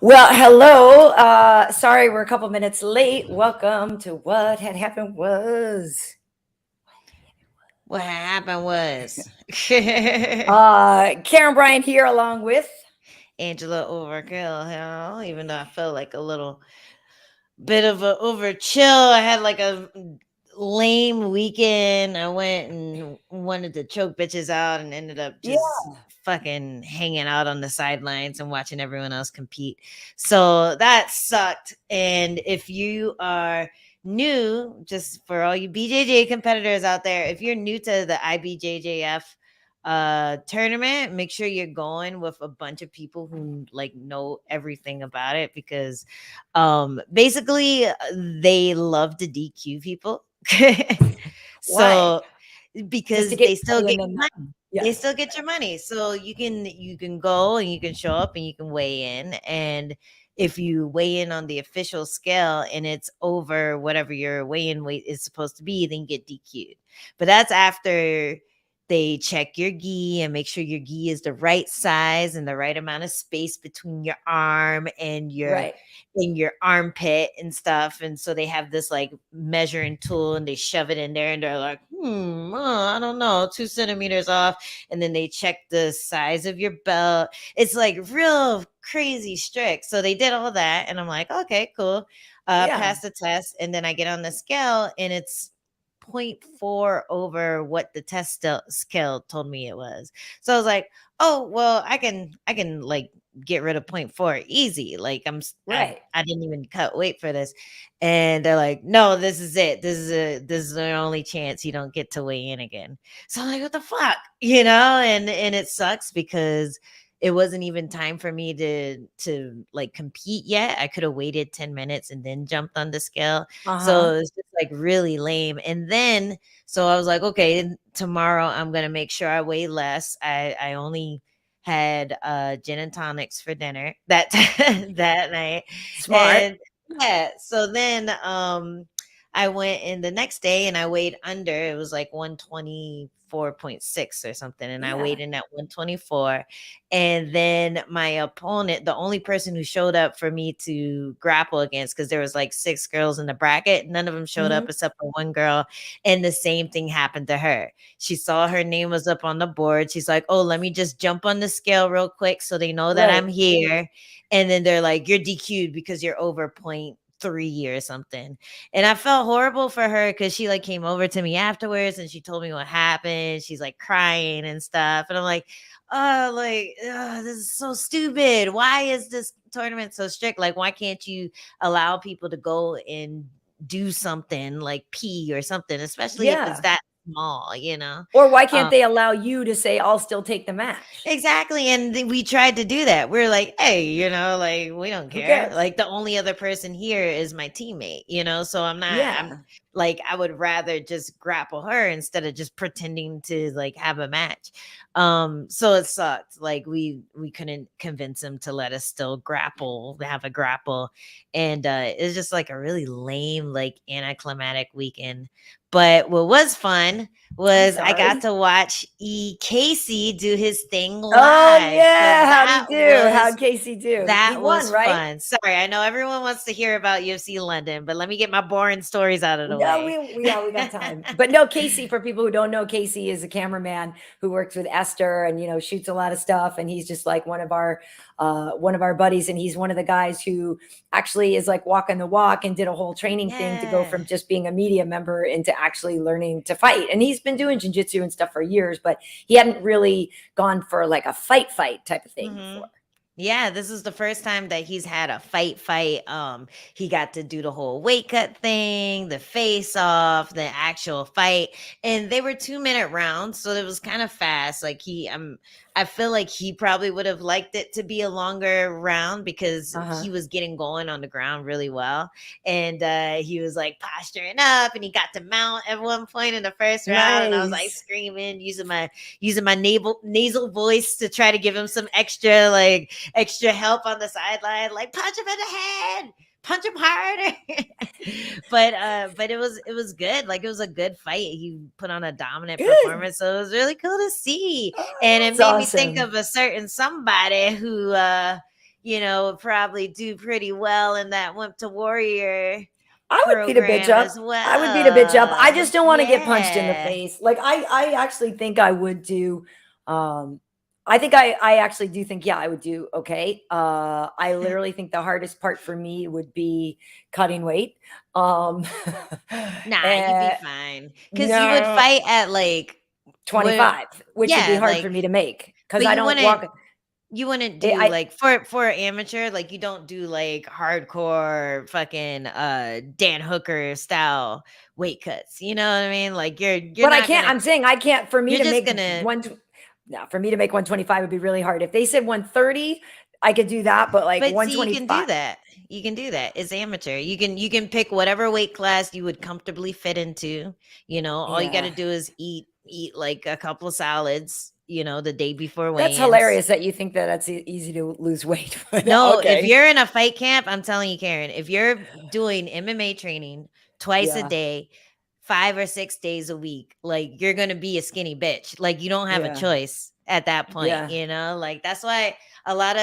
Well, hello. Sorry, we're a couple minutes late. Welcome to What Had Happened Was. What happened was Karyn Bryant here, along with. Angela overkill, even though I felt like a little bit of a over chill. I had like a lame weekend. I went and wanted to choke bitches out and ended up Yeah. just fucking hanging out on the sidelines and watching everyone else compete. So that sucked. And if you are new, just for all you BJJ competitors out there, if you're new to the IBJJF tournament, make sure you're going with a bunch of people who like know everything about it, because basically they love to DQ people. Why? So Just to because get they still money get and then your money. They yes. still get your money. So you can go and you can show up and you can weigh in, and if you weigh in on the official scale and it's over whatever your weigh-in weight is supposed to be, then you get DQ'd. But that's after they check your gi and make sure your gi is the right size and the right amount of space between your arm and your Right. in your armpit and stuff. And so they have this like measuring tool and they shove it in there and they're like, I don't know, 2 centimeters off. And then they check the size of your belt. It's like real crazy strict. So they did all that. And I'm like, okay, cool. Yeah. Pass the test. And then I get on the scale and it's point 0.4 over what the test scale told me it was. So I was like, oh well, I can like get rid of point 0.4 easy. Like Right. I didn't even cut weight for this. And they're like, no, this is it. This is the only chance you don't get to weigh in again. So I'm like, what the fuck? And it sucks because it wasn't even time for me to like compete yet. I could have waited 10 minutes and then jumped on the scale. Uh-huh. So it's just like really lame. And then so I was like, okay, tomorrow I'm gonna make sure I weigh less. I only had gin and tonics for dinner that that night. Smart. And yeah, so then I went in the next day and I weighed under. It was like 124.6 or something. And I Yeah. weighed in at 124. And then my opponent, the only person who showed up for me to grapple against, because there was like 6 girls in the bracket, none of them showed Hmm. up except for one girl. And the same thing happened to her. She saw her name was up on the board. She's like, oh, let me just jump on the scale real quick so they know that Right. I'm here. And then they're like, you're DQ'd because you're over 0.3 or something. And I felt horrible for her because she like came over to me afterwards and she told me what happened. She's like crying and stuff. And I'm like, oh, like, this is so stupid. Why is this tournament so strict? Like, why can't you allow people to go and do something like pee or something, especially if it's Yeah. that small? Or why can't Um, they allow you to say, I'll still take the match? Exactly. And we tried to do that. We're like, hey, like we don't Who care. cares? Like the only other person here is my teammate. So I'm Yeah. like, I would rather just grapple her instead of just pretending to like have a match. So it sucked. Like we couldn't convince him to let us still have a grapple. And it's just like a really lame, like anticlimactic weekend. But what was fun I'm was I got sorry. to watch Casey do his thing Oh live. So yeah. How'd he do? How'd Casey do? He that won, was right? fun. Sorry, I know everyone wants to hear about UFC London, but let me get my boring stories out of the No, way. yeah, we got time. But no, Casey, for people who don't know, Casey is a cameraman who works with Esther and shoots a lot of stuff. And he's just like one of our buddies. And he's one of the guys who actually is like walking the walk and did a whole training thing to go Yeah. from just being a media member into actually learning to fight. And he's been doing jiu-jitsu and stuff for years, but he hadn't really gone for like a fight type of thing Mhm. before. Yeah, this is the first time that he's had a fight. He got to do the whole weight cut thing, the face off, the actual fight. And they were 2-minute rounds, so it was kind of fast. Like I feel like he probably would have liked it to be a longer round because Uh-huh. he was getting going on the ground really well. And he was like posturing up and he got to mount at one point in the first round. And I was like Nice. screaming, using my nasal voice to try to give him some extra help on the sideline, like punch him in the head, punch him harder. but it was good. Like it was a good fight. He put on a dominant Good. performance, so it was really cool to see. Oh, And it that's made me think awesome. of a certain somebody who probably do pretty well in that Wimp to Warrior I would beat a bitch program up. as I would beat a bitch up. I well. just don't want to get punched in the Yeah. face. Like I actually think I would do. I think I actually do think I would do okay. I literally think the hardest part for me would be cutting weight. Um, Nah, you'd be eh, fine. Because you would no, fight at like what 25, which would be yeah, hard for like me to make because but I don't walk. you wouldn't I, do I like for amateur, like you don't do like hardcore fucking Dan Hooker style weight cuts. You know what I mean? Like you're But I not can't. gonna I'm saying I can't. For me you're to just make gonna one, no, for me to make 125 would be really hard. If they said 130, I could do that. But like but see, you can 125, do that. You can do that. It's amateur. You can pick whatever weight class you would comfortably fit into. All you got yeah. to do is eat like a couple of salads. The day before That's weigh-ins. hilarious that you think that that's easy to lose weight. But No, if okay. you're in a fight camp, I'm telling you, Karyn, if you're doing MMA training twice a Yeah. day, 5 or 6 days a week, like you're gonna be a skinny bitch. Like you don't have a Yeah. choice at that point, Yeah. Like that's why a lot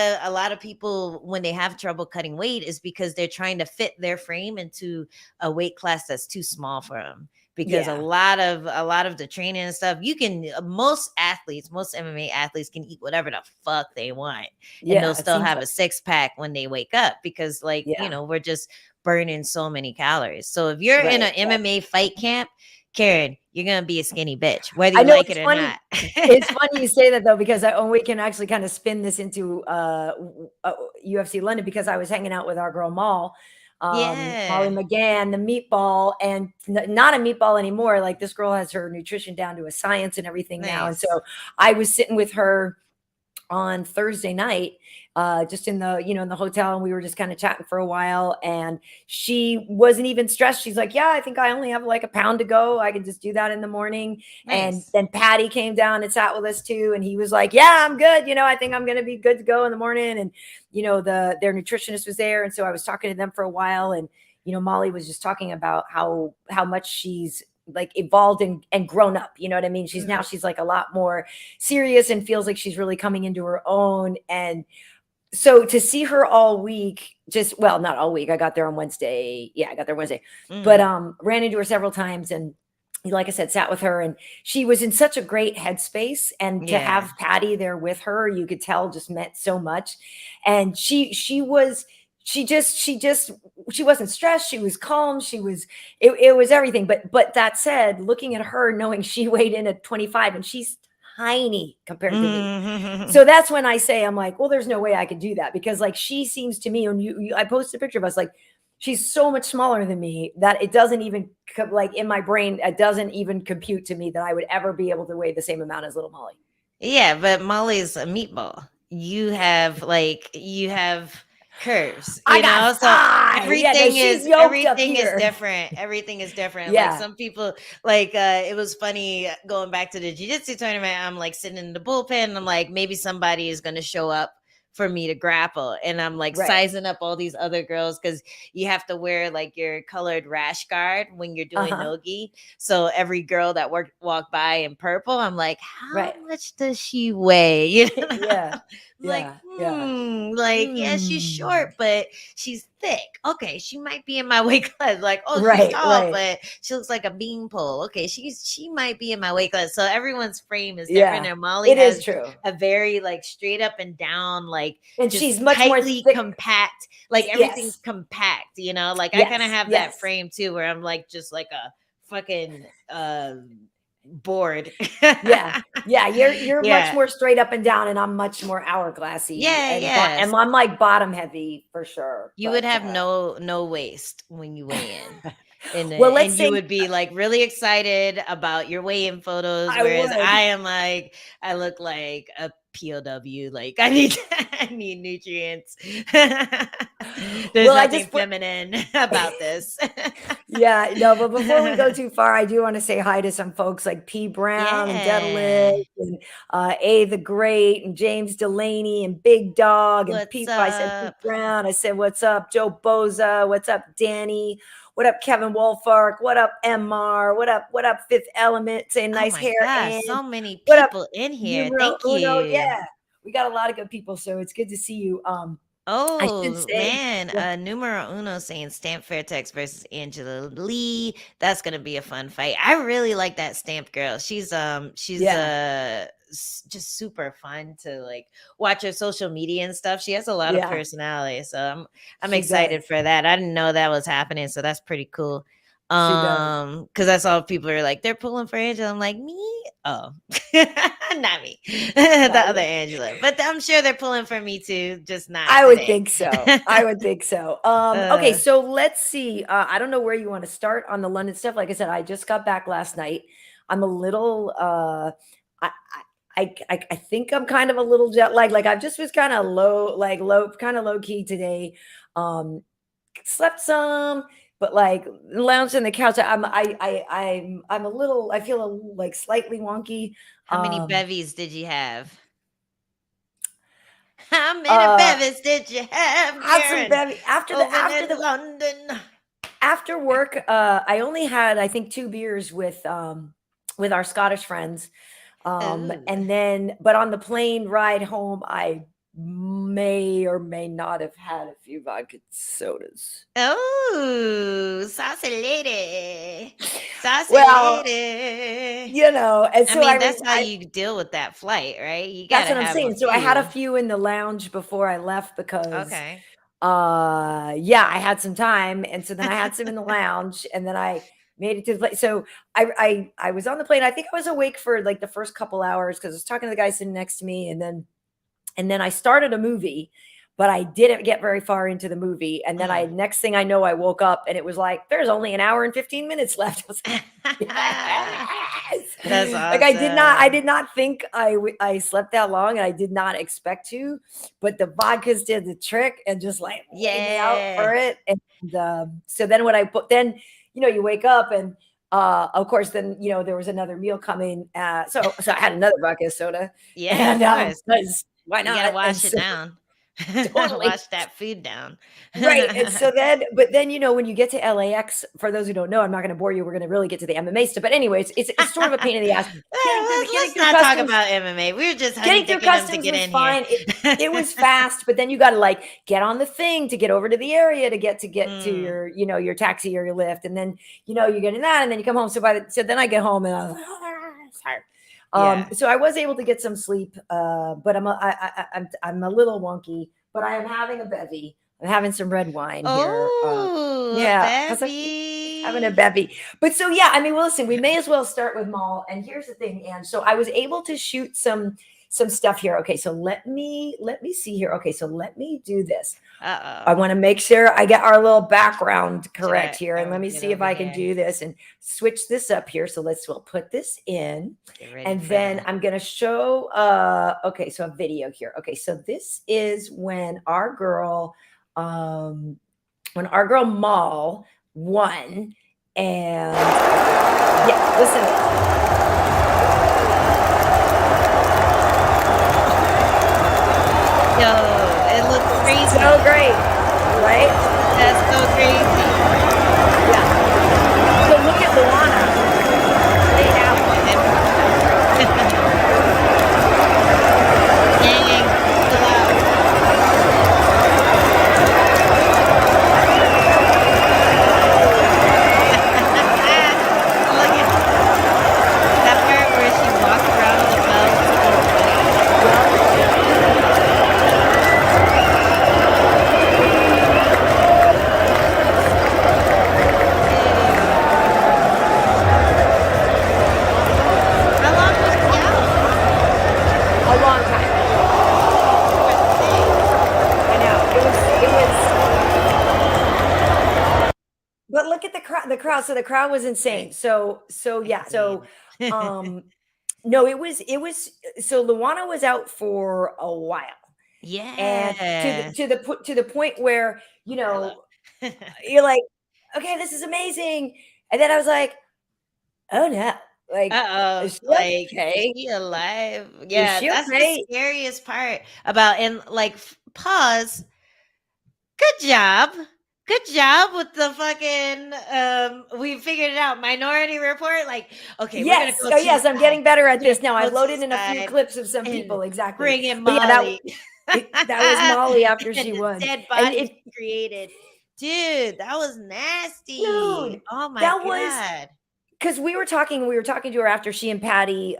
of people when they have trouble cutting weight is because they're trying to fit their frame into a weight class that's too small for them. Because a Yeah. lot of the training and stuff, you can most MMA athletes can eat whatever the fuck they want and they'll Yeah. It still seems have like, a six-pack when they wake up because yeah. we're just burning so many calories. So if you're in Right. an MMA fight camp, Karyn, you're gonna be a skinny bitch, whether I you know like it it's or funny. not. It's funny you say that though, because we can actually kind of spin this into UFC London because I was hanging out with our girl Molly Yeah. McCann, the meatball, and not a meatball anymore. Like this girl has her nutrition down to a science and everything now. And so Nice. I was sitting with her on Thursday night, just in the hotel, and we were just kind of chatting for a while. And she wasn't even stressed. She's like, "Yeah, I think I only have like a pound to go. I can just do that in the morning." And Nice. then Paddy came down and sat with us too, and he was like, "Yeah, I'm good. I think I'm gonna be good to go in the morning." And their nutritionist was there, and so I was talking to them for a while, and Molly was just talking about how much she's like evolved and grown up. You know what I mean? Mhm. She's like a lot more serious and feels like she's really coming into her own. And so to see her all week, not all week. I got there on Wednesday. Yeah, I got there Wednesday. But Mhm. ran into her several times, and like I said, sat with her, and she was in such a great headspace. And to Yeah. have Paddy there with her, you could tell just meant so much. And she wasn't stressed. She was calm. It was everything. But that said, looking at her, knowing she weighed in at 25 and she's tiny compared to me. Mhm. So that's when I say, I'm like, well, there's no way I could do that, because like she seems to me, and I posted a picture of us, like she's so much smaller than me that it doesn't even like in my brain, it doesn't even compute to me that I would ever be able to weigh the same amount as little Molly. Yeah, but Molly's a meatball. You have curves, I got So thigh. Yeah, no, she's yoked up everything is here. different. Everything is different. Like Yeah, some people, it was funny going back to the jiu-jitsu tournament. I'm like sitting in the bullpen, and I'm like, maybe somebody is gonna show up for me to grapple. And I'm like right. sizing up all these other girls because you have to wear like your colored rash guard when you're doing Uh-huh. nogi. So every girl that walked by in purple, I'm like, how Right. much does she weigh? Yeah. I'm like, Yeah. like, yeah, she's Hmm. short, but she's thick. Okay, she might be in my weight class. Like, oh, she's Right, tall, right. but she looks like a beanpole. Okay, she might be in my weight class. So everyone's frame is different. Yeah. And Molly It is has true. a very like straight up and down, like And just she's much more tightly thick. compact. Like everything's Yes. compact. Like I kind of Yes. have that Yes. frame too, where I'm like just like a fucking bored. Yeah. Yeah. You're much Yeah. more straight up and down, and I'm much more hourglassy Yeah, and yes. I'm like bottom heavy for sure. You would But have no waist when you weigh in. And well, let's and you say would be like really excited about your weigh-in photos, I whereas I would. am like I look like a POW. Like I need I need nutrients. There's Well, I nothing just put feminine about this. yeah, no, but before we go too far, I do want to say hi to some folks like P. Brown and Dedalus Yeah. and A the Great and James Delaney and Big Dog and What's I said Pete up? Brown. I said, what's up, Joe Boza? What's up, Danny? What up, Kevin Wolfark? What up, MR? What up, Fifth Element? Saying Oh nice my hair, gosh, and so many what up, people in here. numero Thank uno? you. Yeah, we got a lot of good people, so it's good to see you. I should Oh say. man, Yeah. numero uno saying Stamp Fairtex versus Angela Lee. That's gonna be a fun fight. I really like that Stamp girl. She's Yeah. just super fun to like watch her social media and stuff. She has a lot of Yeah. personality, so I'm She excited does. for that. I didn't know that was happening, so that's pretty cool. She does. Because I saw people are like they're pulling for Angela. I'm like me, oh, not me, the other Angela. But I'm sure they're pulling for me too, just not I would today. think so. I would think so. Okay, uh, so let's see. I don't know where you want to start on the London stuff. Like I said, I just got back last night. I'm a little I I think I'm kind of a little jet lagged. Like I just was kind of kind of low key today. Um, slept some, but like lounged on the couch. I'm a little, I feel like slightly wonky. how many Um bevies did you have? How many uh bevies did you have, had some Karyn? bevy Over in London. after work. I only had, I think, 2 beers with our Scottish friends. Oh. And then, but on the plane ride home, I may or may not have had a few vodka sodas. Oh, saucy lady. Saucy Well, lady. and I so mean, that's how you deal with that flight, right? You that's gotta what I'm have a saying. So I had a few. few in the lounge before I left because Okay. yeah, I had some time, and so then I had some in the lounge, and then I made it to the place. So I was on the plane. I think I was awake for like the first couple hours because I was talking to the guy sitting next to me, and then I started a movie, but I didn't get very far into the movie. And then next thing I know, I woke up and it was like, there's only an hour and 15 minutes left. I was like, yes. That's Like I did not think I slept that long, and I did not expect to, but the vodkas did the trick and just like laid me out Yeah. for it. And so then then, you wake up and, of course, then, there was another meal coming. So I had another vodka soda, Yeah, and of course. 'cause why You gotta not? And wash it so down. totally. Wash that food down. Right. And so then, but then, when you get to LAX, for those who don't know, I'm not going to bore you. We're going to really get to the MMA stuff. But anyways, it's sort of a pain in the ass. Getting Let's through not talk customs, about MMA. We're just honey getting through dicking them to customs get was in here. fine. It was fast, but then you got to like get on the thing to get over to the area to get to Mm, your, your taxi or your Lyft. And then, you're getting that, and then you come home. So then I get home and I was like, tired. yeah. So I was able to get some sleep, but I'm a little wonky, but I am having a bevy. I'm having some red wine here. Oh, a Yeah, because I'm having a bevy. bevy. But so yeah, I mean, well, listen, we may as well start with Maul. And here's the thing, Anne. So I was able to shoot some stuff here. Okay, so let me see here. Okay, so let me do this. I Uh-oh. want to make sure I get our little background Should correct here. And let me get see if over I can here? do this and switch this up here. So we'll put this in. Get ready And for then the I'm gonna show okay, so a video here. Okay, so this is when our girl Maul won. And yeah, listen. Yo, it looks crazy. So great, right? That's so crazy. Yeah. So look at Luana laid out. Dang, chill out. Look at that part where she walks around the belt. How long was she out? A long time. I know. But look at the crowd. So the crowd was insane. So yeah. So um no, so Luana was out for a while. And Yeah. to the point where, Hello. you're like, okay, this is amazing. And then I was like, oh no, like, Uh-oh. is she Like, is okay? she alive? Is Yeah, she that's the okay? scariest part about and like pause. Good job. Good job with the fucking we figured it out. Minority Report. Like, okay, we're gonna Yes. go Oh, to the yes. I'm side. getting better at We're this gonna now. go I've to the loaded in a few side clips of some and people. Exactly. bring in But yeah, that Molly. That was Molly after she The won. dead And body it she created. Dude, that was Dude, nasty. Oh my that was God. because we were talking to her after she and Patty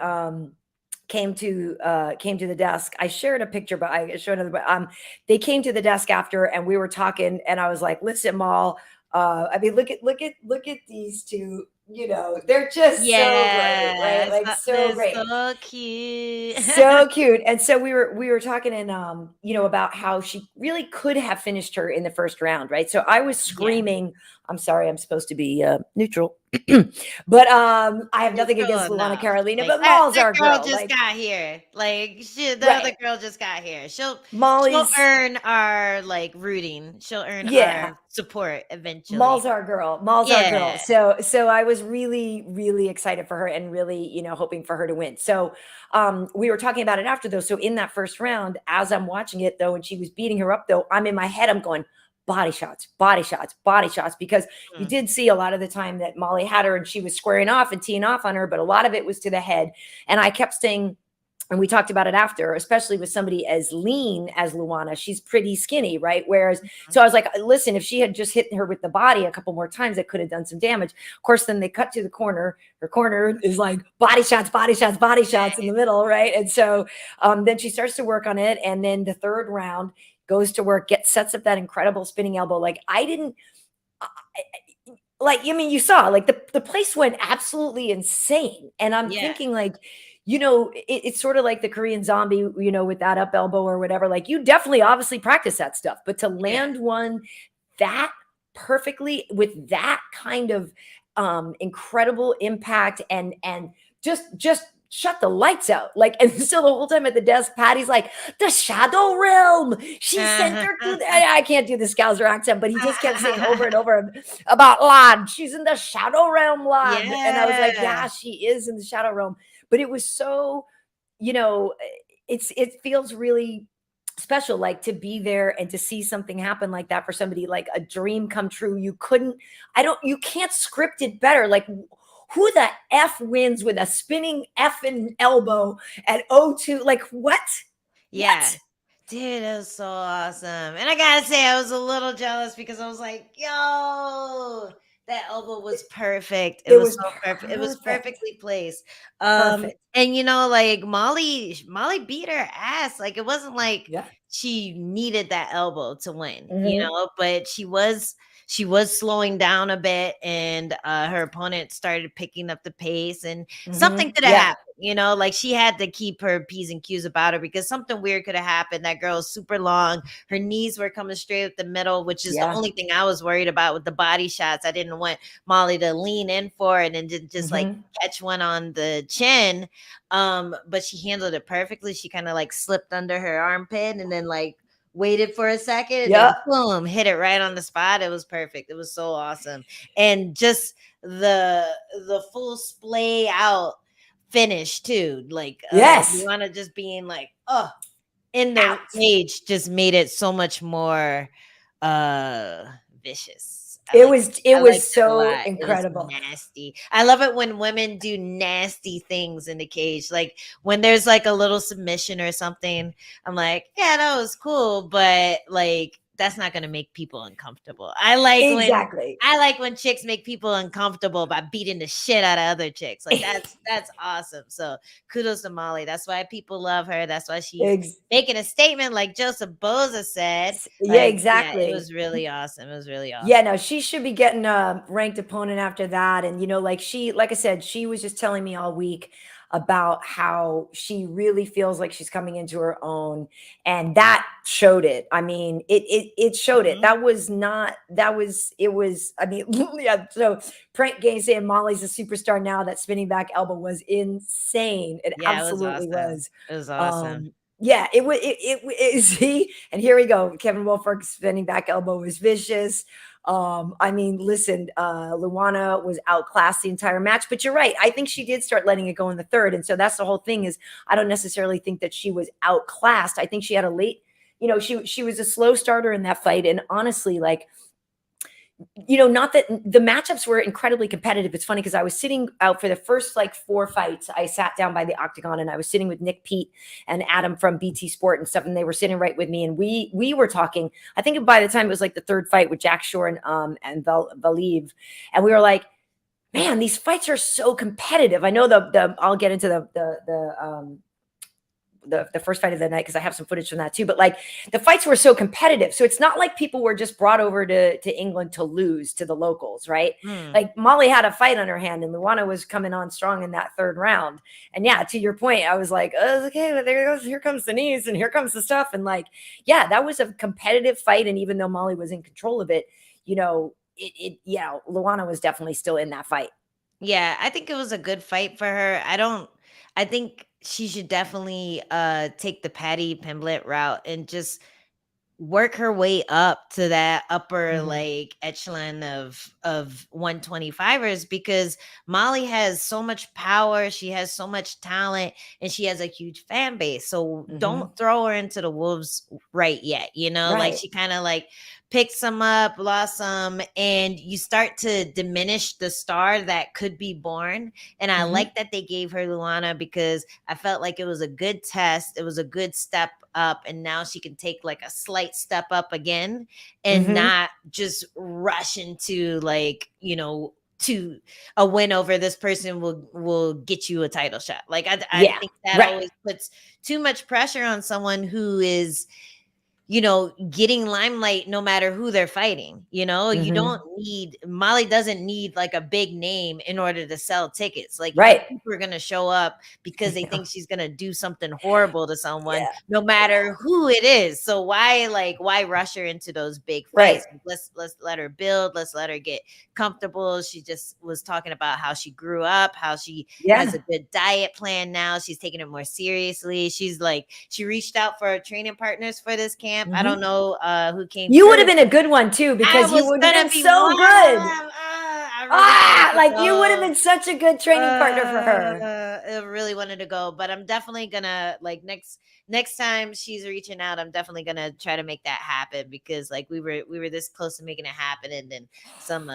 came to the desk. I shared a picture, but I showed another. But they came to the desk after, and we were talking, and I was like, "Listen, Maul. I mean, look at these two. You know, they're just so great, right? Yes, Like so they're great." so cute. So cute. And so we were talking and you know, about how she really could have finished her in the first round, right? So I was Yeah. screaming, I'm sorry, I'm supposed to be neutral. But I have nothing Neutral against Luana enough. Carolina, Like but that Maul's that our girl girl. just Like, got here. Like the right. other girl just got here. She'll Molly's earn our like rooting. She'll earn yeah. our support eventually. Maul's our girl. Maul's our girl. Yeah. So I was really, really excited for her and really, you know, hoping for her to win. So we were talking about it after though. So in that first round, as I'm watching it though, and she was beating her up though, I'm in my head, I'm going body shots, body shots, body shots, because you Mm. did see a lot of the time that Molly had her and she was squaring off and teeing off on her, but a lot of it was to the head. And I kept saying, and we talked about it after, especially with somebody as lean as Luana, she's pretty skinny, right? Whereas, so I was like, listen, if she had just hit her with the body a couple more times, it could have done some damage. Of course, then they cut to the corner. Her corner is like body shots, body shots, body shots in the middle, right? And so then she starts to work on it. And then the third round goes to work, sets up that incredible spinning elbow. Like I didn't, like, I mean, you saw like the place went absolutely insane. And I'm Yeah. thinking like, you know, it's sort of like the Korean zombie, you know, with that up elbow or whatever. Like you definitely obviously practice that stuff, but to land one that perfectly with that kind of incredible impact and just shut the lights out. Like, and so the whole time at the desk, Patty's like, the shadow realm. She sent her to I can't do the Scouser accent, but he just kept saying over and over about Lad. She's in the shadow realm, Lad. And I was like, Yeah. yeah, she is in the shadow realm. But it was so, you know, it feels really special, like to be there and to see something happen like that for somebody, like a dream come true. You can't script it better. Like who the F wins with a spinning effing elbow at 0-2? Like what? Yeah. What? Dude, it was so awesome. And I gotta say, I was a little jealous because I was like, yo, that elbow was perfect. It It was was so perfect. It was perfect. perfectly placed. Perfect. And you know, like Molly beat her ass. Like it wasn't like Yeah. she needed that elbow to win, you Mhm. know, but she was slowing down a bit and her opponent started picking up the pace and something Mhm. could have Yeah. happened, you know, like she had to keep her P's and Q's about her because something weird could have happened. That girl's super long. Her knees were coming straight up the middle, which is the Yeah. only thing I was worried about with the body shots. I didn't want Molly to lean in for it and just like Mhm. catch one on the chin. But she handled it perfectly. She kind of like slipped under her armpit and then like waited for a second and then Yeah. boom, hit it right on the spot. It was perfect. It was so awesome. And just the full splay out finish too. Like Yes. Luana just being like, oh, in the Out. cage just made it so much more uh vicious. It was I liked it a so lot. It was incredible. nasty. I love it when women do nasty things in the cage. Like when there's like a little submission or something, I'm like, yeah, that was cool, but like that's not gonna make people uncomfortable. Exactly. I like when chicks make people uncomfortable by beating the shit out of other chicks. Like that's awesome. So kudos to Molly. That's why people love her. That's why she's Ex- making a statement, like Joseph Boza said. yeah, Like, yeah, it exactly. was really awesome. It was really Yeah, awesome. no, she should be getting a ranked opponent after that. And, you know, like I said, she was just telling me all week about how she really feels like she's coming into her own. And that showed it. I mean, it showed it. Mhm. It was, I mean, yeah. So Prank Game saying Molly's a superstar now. That spinning back elbow was insane. It Yeah, it was absolutely awesome. was. It was awesome. Yeah, see, and here we go. Kevin Wolfberg's spinning back elbow was vicious. I mean, listen, Luana was outclassed the entire match, but you're right. I think she did start letting it go in the third. And so that's the whole thing is I don't necessarily think that she was outclassed. I think she had a late, you know, she was a slow starter in that fight. And honestly, like, not that the matchups were incredibly competitive. It's funny because I was sitting out for the first like 4 fights. I sat down by the octagon and I was sitting with Nick Pete and Adam from BT Sport and stuff, and they were sitting right with me. And we were talking. I think by the time it was like the third fight with Jack Shore and Valiv, and we were like, man, these fights are so competitive. I know I'll get into the first fight of the night because I have some footage from that too. But like the fights were so competitive. So it's not like people were just brought over to England to lose to the locals, right? Like Molly had a fight on her hand and Luana was coming on strong in that third round. And yeah, to your point, I was like, oh, okay, well, there goes, here comes the knees and here comes the stuff. And like, yeah, that was a competitive fight. And even though Molly was in control of it, Luana was definitely still in that fight. Yeah, I think it was a good fight for her. I think she should definitely take the Paddy Pimblett route and just work her way up to that upper like echelon of 125ers, because Molly has so much power, she has so much talent, and she has a huge fan base. So don't throw her into the wolves right yet, like she kind of like picked some up, lost some, and you start to diminish the star that could be born. And I like that they gave her Luana, because I felt like it was a good test. It was a good step up, and now she can take like a slight step up again and not just rush into like, to a win over this person will get you a title shot. Like I think that always puts too much pressure on someone who is getting limelight no matter who they're fighting. You don't need, Molly doesn't need like a big name in order to sell tickets. Like people are going to show up because they think she's going to do something horrible to someone, no matter who it is. So why rush her into those big fights? Let's let her build. Let's let her get comfortable. She just was talking about how she grew up, how she has a good diet plan now. She's taking it more seriously. She's like, she reached out for training partners for this camp. I don't know who came. You would have been a good one too, because you would have been so good. You would have been such a good training partner for her. I really wanted to go, but I'm definitely gonna next time she's reaching out, I'm definitely gonna try to make that happen, because like we were this close to making it happen, and then some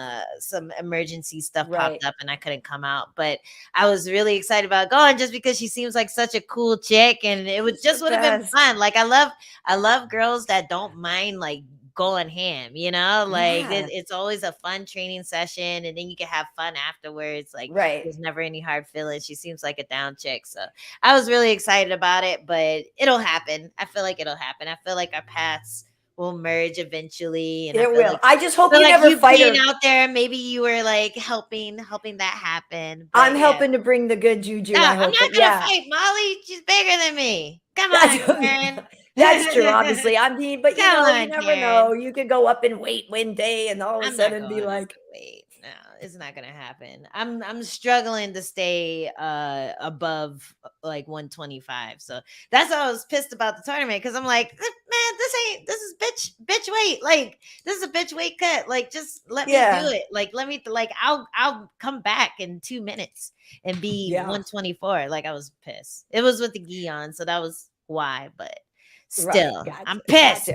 emergency stuff popped up and I couldn't come out. But I was really excited about going, just because she seems like such a cool chick, and it would have been fun. Like I love girls that don't mind like going ham, it's always a fun training session, and then you can have fun afterwards. Like there's never any hard feelings. She seems like a down chick, so I was really excited about it. But it'll happen. I feel like it'll happen. I feel like our paths will merge eventually, and it will. Like, I just hope you never fight her out there. Maybe you were like helping that happen. I'm helping to bring the good juju. No, I'm not gonna fight Molly. She's bigger than me. Come on, Karyn. That's true, obviously. I mean, but you never know. You could go up in weight one day and all of a sudden be like, wait, no, it's not gonna happen. I'm struggling to stay above like 125. So that's why I was pissed about the tournament, because I'm like, man, this is bitch weight. Like this is a bitch weight cut. Like just let me do it. Like let me I'll come back in 2 minutes and be 124. Like I was pissed. It was with the gi on, so that was why, but still, I'm pissed.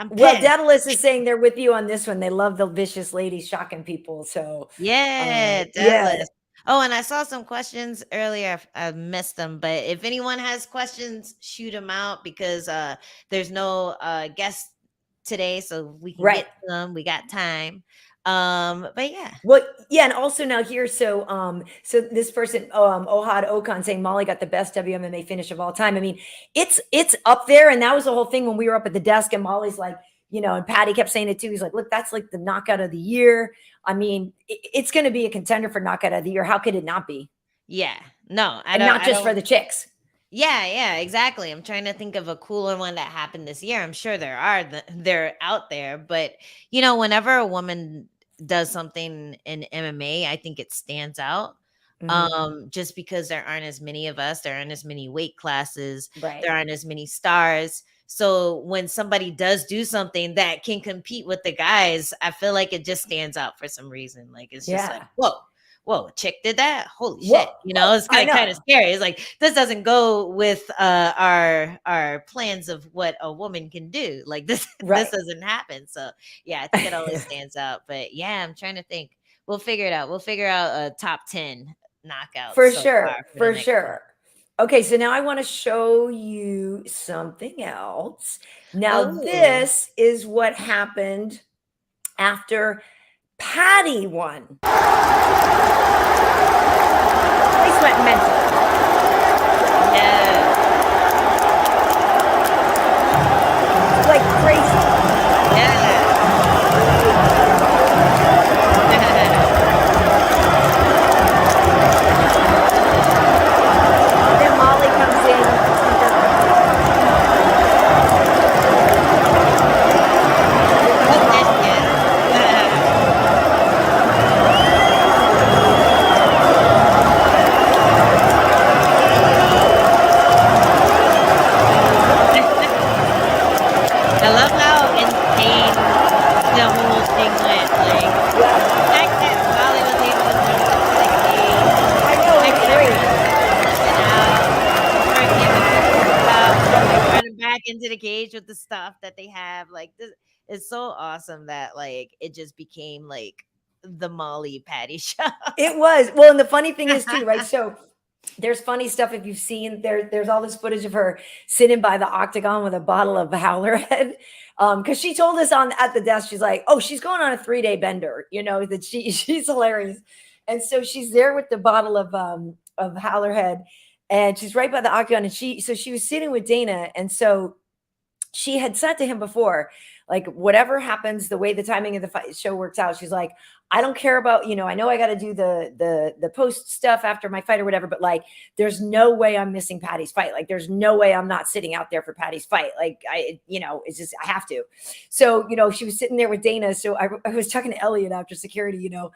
Well, Daedalus is saying they're with you on this one. They love the vicious ladies shocking people. So Daedalus. Oh, and I saw some questions earlier. I missed them, but if anyone has questions, shoot them out, because there's no guest today, so we can get to them. We got time. But yeah. Well, yeah, and also now here, so this person, Ohad Okan, saying Molly got the best WMMA finish of all time. I mean, it's up there, and that was the whole thing when we were up at the desk, and Molly's like, and Paddy kept saying it too. He's like, look, that's like the knockout of the year. I mean, it's going to be a contender for knockout of the year. How could it not be? Yeah, no, not just for the chicks. Yeah, exactly. I'm trying to think of a cooler one that happened this year. I'm sure they're out there, but whenever a woman does something in MMA, I think it stands out. Just because there aren't as many of us, there aren't as many weight classes, there aren't as many stars. So when somebody does do something that can compete with the guys, I feel like it just stands out for some reason. Like it's just like, whoa, whoa, a chick did that? Holy Whoa, shit. You know, it's I kind know. of scary. It's like, this doesn't go with our plans of what a woman can do. Like this, this Right. doesn't happen. So yeah, I think it always stands out. But yeah, I'm trying to think. We'll figure it out. We'll figure out a top 10 knockouts For so far sure. for the For next one. sure. Okay, so now I want to show you something else. Now, Oh, this is what happened after Paddy won. Place went mental. yeah. Like crazy. Yeah. Then Molly comes in. I love how insane the whole thing went. Like the fact that Molly was able to turn such like I the know, fact it's that great. everybody was just flipping out, start giving people stuff, like running back into the cage with the stuff that they have. Like this is so awesome that like it just became like the Molly Patty show. It was. Well, and the funny thing is too, right? So there's funny stuff if you've seen there's all this footage of her sitting by the octagon with a bottle of Hallerhead. Because she told us on at the desk, she's like, oh, she's going on a 3-day bender, you know, that she's hilarious. And so she's there with the bottle of Hallerhead, and she's right by the octagon. And she was sitting with Dana, and so she had said to him before, like, whatever happens, the way the timing of the show works out, she's like, I don't care about, you know, I know I got to do the post stuff after my fight or whatever, but like, there's no way I'm missing Paddy's fight. Like, there's no way I'm not sitting out there for Paddy's fight. Like, you know, it's just, I have to. So, you know, she was sitting there with Dana. So I was talking to Elliot after security, you know,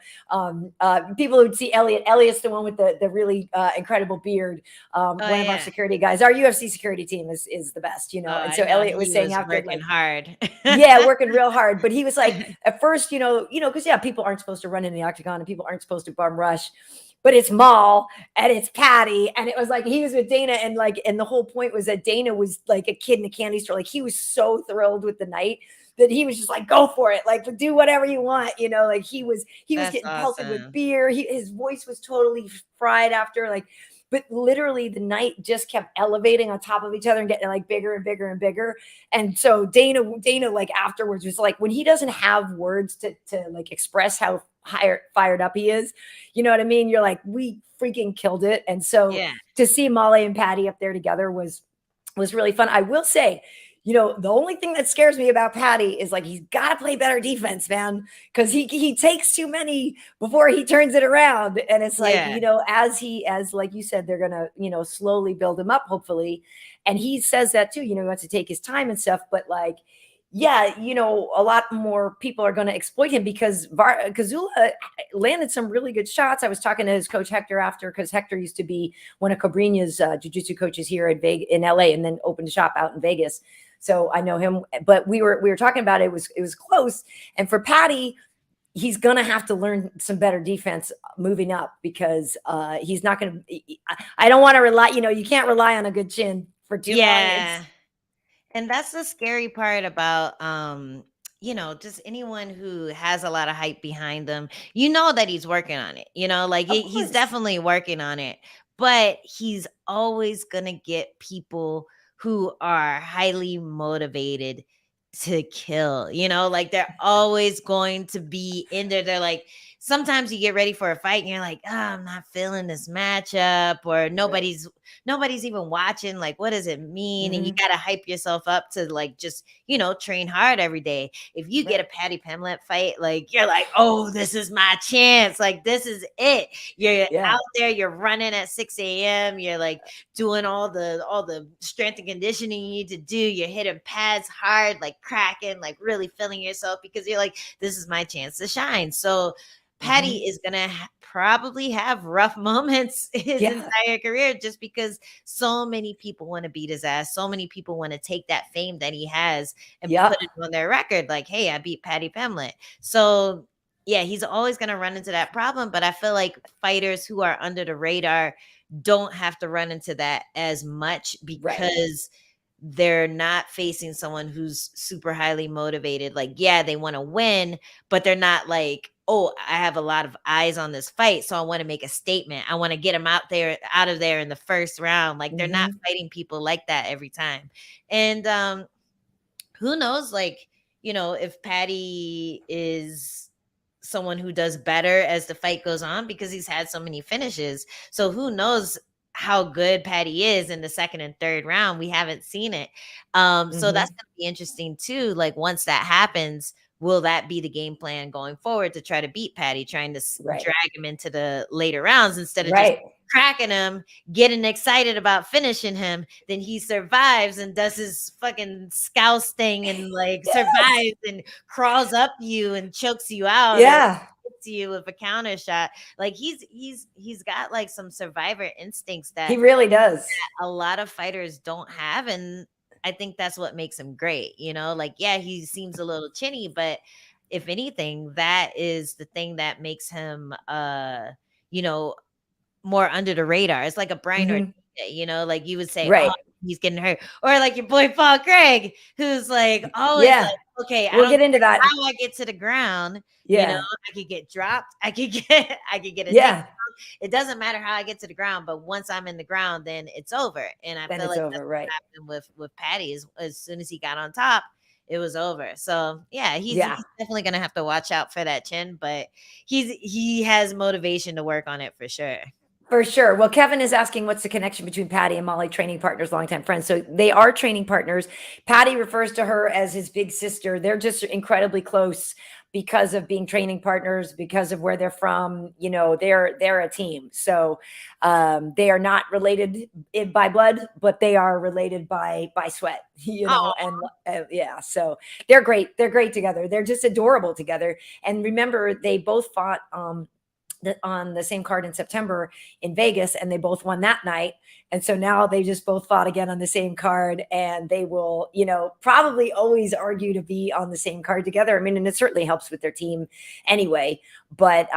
people who would see Elliot's the one with the really incredible beard. Oh One of our yeah. security guys, our UFC security team is the best, you Oh, know. And I so know Elliot was he saying was after, working like, hard. yeah, working real hard. But he was like, at first, because yeah, people aren't supposed to run in the octagon and people aren't supposed to bum rush, but it's Maul and it's Paddy. And it was like he was with Dana, and the whole point was that Dana was like a kid in a candy store. Like he was so thrilled with the night that he was just like, go for it, like do whatever you want, you know. Like he was That's getting pelted with awesome. beer. His voice was totally fried after, like, but literally the night just kept elevating on top of each other and getting like bigger and bigger and bigger. And so Dana like afterwards was like, when he doesn't have words to like express how fired up he is, you know what I mean? You're like, we freaking killed it. And so Yeah. to see Molly and Paddy up there together was really fun. I will say, you know, the only thing that scares me about Paddy is like he's got to play better defense, man, because he takes too many before he turns it around. And it's like, Yeah. you know, as like you said, they're gonna, you know, slowly build him up, hopefully. And he says that too, you know, he wants to take his time and stuff, but like, yeah, you know, a lot more people are going to exploit him because Kazula landed some really good shots. I was talking to his coach Hector after, because Hector used to be one of Cobrina's jiu-jitsu coaches here in LA, and then opened a shop out in Vegas. So I know him, but we were talking about it. It was close. And for Paddy, he's going to have to learn some better defense moving up, because he's not going to, I don't want to rely, you know, you can't rely on a good chin for too long. Yeah. And that's the scary part about you know, just anyone who has a lot of hype behind them. You know that he's working on it. You know, like Of he's course. definitely working on it. But he's always going to get people who are highly motivated to kill. You know, like they're always going to be in there. They're like, sometimes you get ready for a fight and you're like, oh, I'm not feeling this matchup, or Right. nobody's even watching. Like, what does it mean? And you Mm-hmm. got to hype yourself up to like just, you know, train hard every day. If you get a Right. Paddy Pimblett fight, like you're like, oh, this is my chance. Like, this is it. You're Yeah. out there, you're running at 6 a.m. You're like doing all the strength and conditioning you need to do. You're hitting pads hard, like cracking, like really feeling yourself, because you're like, this is my chance to shine. So Paddy Mm-hmm. is gonna probably have rough moments his Yeah. entire career, just because so many people want to beat his ass. So many people want to take that fame that he has and Yeah. put it on their record. Like, hey, I beat Paddy Pimblett. So yeah, he's always going to run into that problem. But I feel like fighters who are under the radar don't have to run into that as much Right. because they're not facing someone who's super highly motivated. Like, yeah, they want to win, but they're not like, oh, I have a lot of eyes on this fight, so I want to make a statement. I want to get him out of there in the first round. Like, they're not fighting people like that every time. And who knows, like, if Paddy is someone who does better as the fight goes on because he's had so many finishes. So who knows how good Paddy is in the second and third round. We haven't seen it. So that's going to be interesting too. Like once that happens, will that be the game plan going forward to try to beat Paddy, trying to drag him into the later rounds instead of just cracking him, getting excited about finishing him? Then he survives and does his fucking scouse thing and like survives and crawls up you and chokes you out. Yeah. To you with a counter shot. Like he's got like some survivor instincts that he really does. That a lot of fighters don't have, and I think that's what makes him great. Like yeah, he seems a little chinny, but if anything, that is the thing that makes him more under the radar. It's like a Bryant or like you would say, oh, he's getting hurt, or like your boy Paul Craig, who's like always like, okay, we'll get into that. How I get to the ground, I could get dropped, I could get a takedown. It doesn't matter how I get to the ground, but once I'm in the ground, then it's over. And I feel like that's what happened with Paddy. Is as soon as he got on top, it was over. So yeah, he's definitely gonna have to watch out for that chin, but he has motivation to work on it for sure. For sure. Well, Kevin is asking what's the connection between Paddy and Molly, training partners, longtime friends. So they are training partners. Paddy refers to her as his big sister. They're just incredibly close because of being training partners, because of where they're from. They're a team. So they are not related by blood, but they are related by sweat, and yeah. So they're great. They're great together. They're just adorable together. And remember, they both fought on the same card in September in Vegas, and they both won that night. And so now they just both fought again on the same card, and they will, probably always argue to be on the same card together. I mean, and it certainly helps with their team anyway. But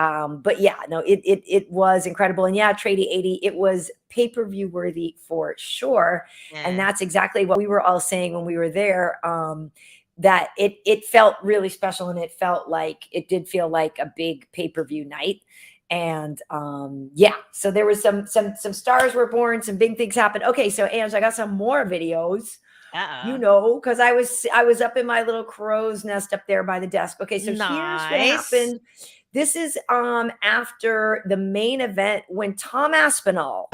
yeah, no, it was incredible. And yeah, Trady 80, it was pay-per-view worthy for sure. Yeah. And that's exactly what we were all saying when we were there. That it felt really special, and it did feel like a big pay-per-view night. And yeah, so there was some stars were born, some big things happened. Okay, so Ange, I got some more videos. Because I was up in my little crow's nest up there by the desk. Okay, so here's what happened. This is after the main event when Tom Aspinall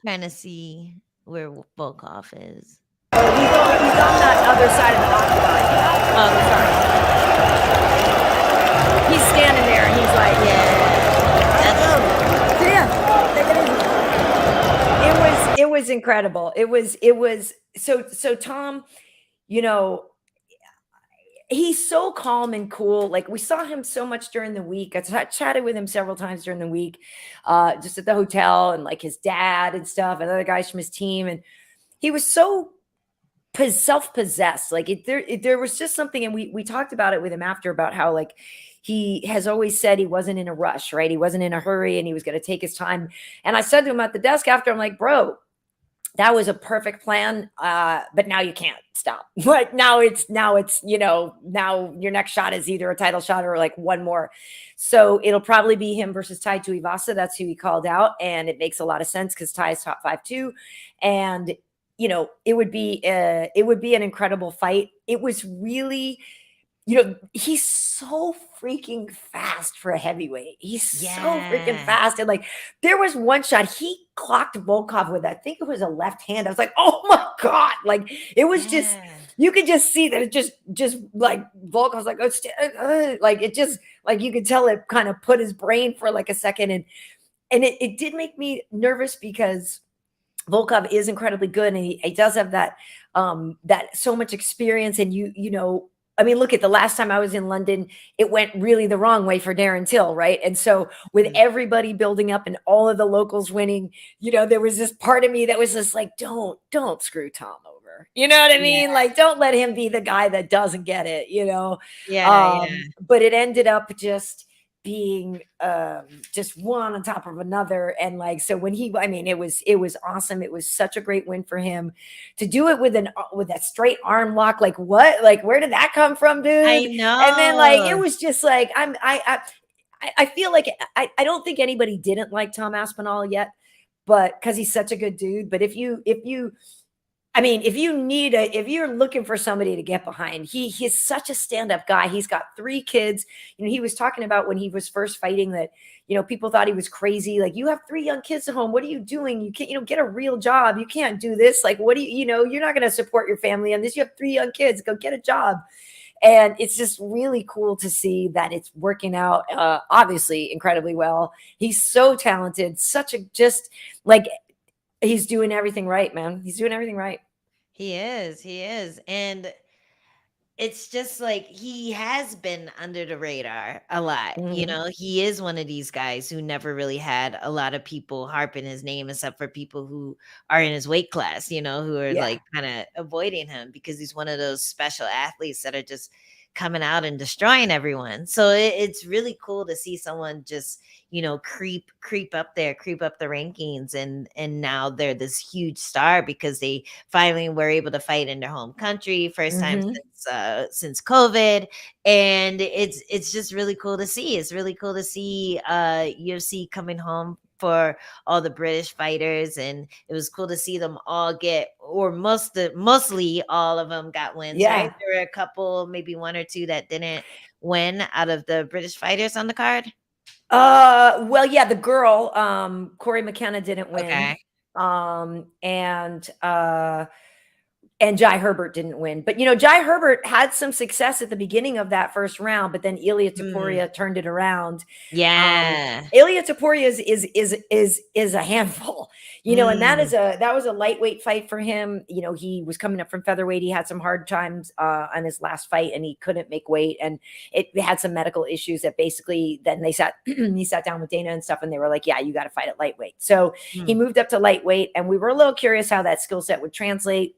trying to see where Volkov is. Oh, he's on that other side of the octagon. Oh, sorry. He's standing there, and he's like, yeah. It was incredible. It was so Tom, he's so calm and cool. Like, we saw him so much during the week. I chatted with him several times during the week, just at the hotel, and like his dad and stuff, and other guys from his team. And he was so self-possessed. Like there was just something, and we talked about it with him after, about how like he has always said he wasn't in a rush, right? He wasn't in a hurry, and he was going to take his time. And I said to him at the desk after, I'm like, bro, that was a perfect plan, but now you can't stop. Like now your next shot is either a title shot or like one more. So it'll probably be him versus Tai Tuivasa. That's who he called out, and it makes a lot of sense because Tai is top 5 too. And it would be an incredible fight. It was really, he's so freaking fast for a heavyweight. He's so freaking fast. And like, there was one shot he clocked Volkov with, I think it was a left hand. I was like, oh my God. Like, it was just you could just see that it just like Volkov's like, like it just like you could tell it kind of put his brain for like a second. And it did make me nervous because Volkov is incredibly good, and he does have that that so much experience. And you know, I mean, look at the last time I was in London, it went really the wrong way for Darren Till, right? And so with everybody building up and all of the locals winning, you know, there was this part of me that was just like, don't screw Tom over. You know what I mean? Yeah. Like, don't let him be the guy that doesn't get it, you know? Yeah. But it ended up just being just one on top of another. And like, so when he, I mean, it was awesome. It was such a great win for him to do it with that straight arm lock. Like what, like where did that come from, dude? I know. And then like, it was just like, I feel like I don't think anybody didn't like Tom Aspinall yet, but cause he's such a good dude. But if you, I mean, if you're looking for somebody to get behind, he's such a stand-up guy. He's got 3 kids. You know, he was talking about when he was first fighting that, you know, people thought he was crazy. Like, you have 3 young kids at home. What are you doing? You can't, you know, get a real job. You can't do this. Like, what do you know, you're not going to support your family on this. You have 3 young kids. Go get a job. And it's just really cool to see that it's working out, obviously incredibly well. He's so talented, such a, just like, he's doing everything right, man. He's doing everything right. He is. And it's just like he has been under the radar a lot. You Mhm. know, he is one of these guys who never really had a lot of people harping his name except for people who are in his weight class, you know, who are Yeah. like kind of avoiding him because he's one of those special athletes that are just coming out and destroying everyone. So it's really cool to see someone just, you know, creep up there, creep up the rankings, and now they're this huge star because they finally were able to fight in their home country, first time Mhm. since COVID. And it's just really cool to see. It's really cool to see UFC coming home for all the British fighters, and it was cool to see them all get, or mostly all of them got wins, right? Yeah. There were a couple, maybe 1 or 2 that didn't win out of the British fighters on the card. Well, yeah, the girl, Corey McKenna didn't win. Okay. And Jai Herbert didn't win. But you know, Jai Herbert had some success at the beginning of that first round, but then Ilia Mm, Topuria turned it around. yeah. Ilia Topuria is a handful, you know, and Mm, that was a lightweight fight for him. You know, he was coming up from featherweight. He had some hard times on his last fight, and he couldn't make weight, and it had some medical issues that basically then they sat he sat down with Dana and stuff, and they were like, yeah, you got to fight at lightweight. So he mm. moved up to lightweight, and we were a little curious how that skill set would translate.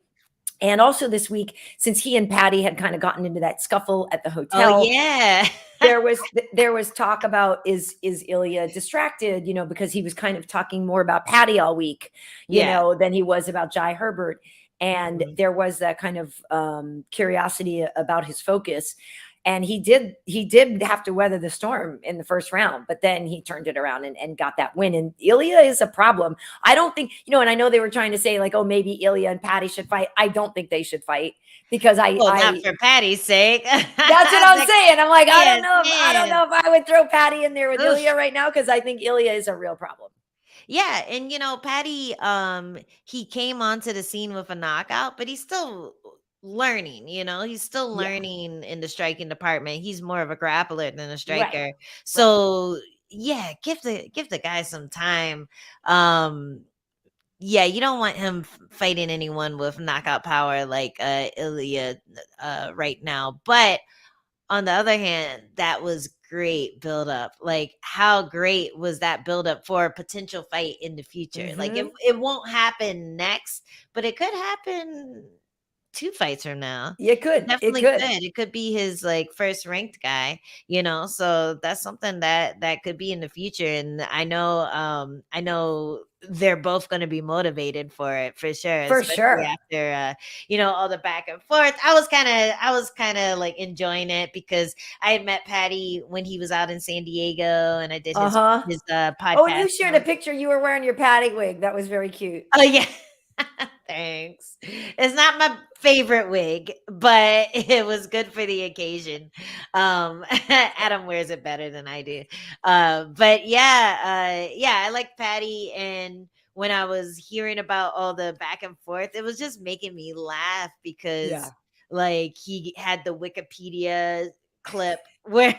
And also this week, since he and Paddy had kind of gotten into that scuffle at the Oh hotel, yeah. there was talk about is Ilya distracted, you know, because he was kind of talking more about Paddy all week, you Yeah. know, than he was about Jai Herbert. And Mhm. there was that kind of curiosity about his focus. And he did have to weather the storm in the first round, but then he turned it around and got that win. And Ilya is a problem. I don't think, you know, and I know they were trying to say like, oh, maybe Ilya and Paddy should fight. I don't think they should fight because Well, not for Patty's sake. that's what I'm saying. I'm like, Yes, I don't man. know if I would throw Paddy in there with Oof. Ilya right now because I think Ilya is a real problem. Yeah, and you know, Patty, he came onto the scene with a knockout, but he's still learning, you know, he's still Yeah. learning in the striking department. He's more of a grappler than a Right. striker. Right. So yeah, give the guy some time. Um, yeah, you don't want him fighting anyone with knockout power like Ilya right now. But on the other hand, that was great build up. Like, how great was that build up for a potential fight in the future? Like, Mm-hmm. it won't happen next, but it could happen 2 fights from now. It It could. It definitely could. could. It could be his, like, first ranked guy, you know? So that's something that could be in the future, and I know they're both gonna be motivated for it for sure, For especially sure. after, you know, all the back and forth. I was kinda, like, enjoying it because I had met Patty when he was out in San Diego, and I did Uh-huh. his, Oh, and podcast. you shared a picture. You were wearing your Paddy wig. That was very cute. Oh, yeah. Thanks. It's not my favorite wig, but it was good for the occasion. Adam wears it better than I do. But yeah, yeah, I like Patty, and when I was hearing about all the back and forth, it was just making me laugh because Yeah. like he had the Wikipedia clip where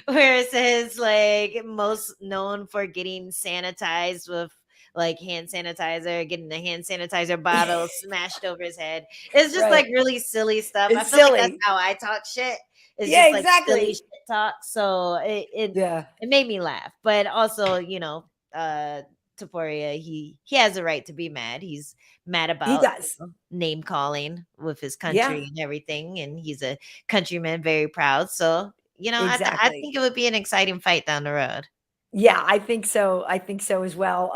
where it says like most known for getting sanitized with like hand sanitizer, getting the hand sanitizer bottle smashed over his head. It's just like Right. really silly stuff. I It's feel like that's silly. how I talk shit. It's Yeah, just like silly exactly. shit talk. So Yeah. it made me laugh. But also, you know, Topuria, he has a right to be mad. He's mad He about does. name calling with his Yeah, country and everything, and he's a countryman, very proud. So, you know, I exactly. think it would be an exciting fight down the road. Yeah, I think so. I think so as well.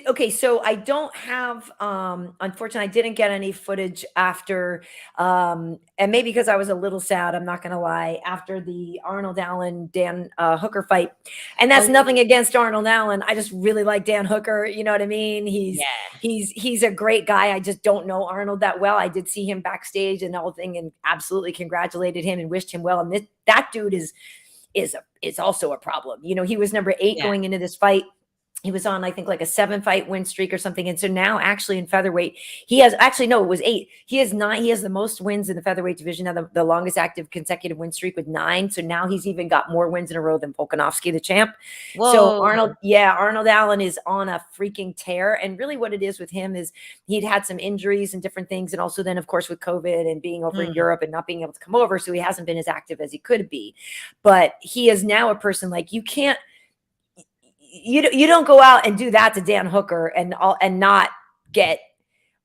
Okay, so I don't have unfortunately I didn't get any footage after and maybe because I was a little sad, I'm not gonna lie, after the Arnold Allen Dan Hooker fight. And that's Oh, nothing against Arnold Allen. I just really like Dan Hooker, you know what I mean? yeah. He's a great guy. I just don't know Arnold that well. I did see him backstage and the whole thing and absolutely congratulated him and wished him well. And that dude is also a problem. You know, he was number 8 Yeah. going into this fight. He was on, I think, like a 7-fight win streak or something. And so now, actually, in featherweight, he has actually no, it was 8. He has 9. He has the most wins in the featherweight division. Now, the longest active consecutive win streak with 9. So now he's even got more wins in a row than Volkanovski, the champ. So Whoa. Arnold Allen is on a freaking tear. And really, what it is with him is he'd had some injuries and different things, and also then, of course, with COVID and being over in Mm, Europe and not being able to come over, so he hasn't been as active as he could be. But he is now a person like you can't you don't go out and do that to Dan Hooker and not get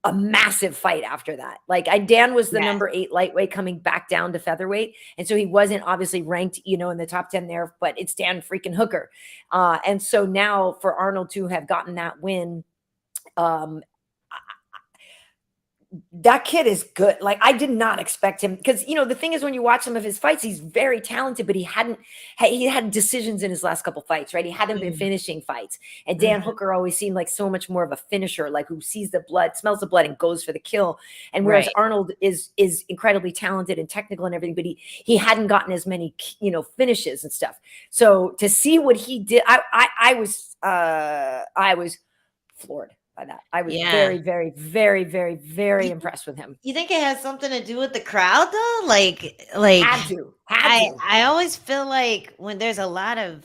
a massive fight after that. Like Dan was the yeah. number 8 lightweight coming back down to featherweight. And so he wasn't obviously ranked, you know, in the top 10 there, but it's Dan freaking Hooker. And so now for Arnold to have gotten that win, um, that kid is good. Like I did not expect him because you know the thing is when you watch some of his fights, he's very talented, but he had decisions in his last couple fights, right? He hadn't been Mm, finishing fights. And Dan mhm. Hooker always seemed like so much more of a finisher, like who sees the blood, smells the blood, and goes for the kill. And whereas Right. Arnold is incredibly talented and technical and everything, but he hadn't gotten as many finishes and stuff. So to see what he did, I was floored by that. I was Yeah. very, very, very, very, very You impressed with him. you think it has something to do with the crowd though? Had to. I always feel like when there's a lot of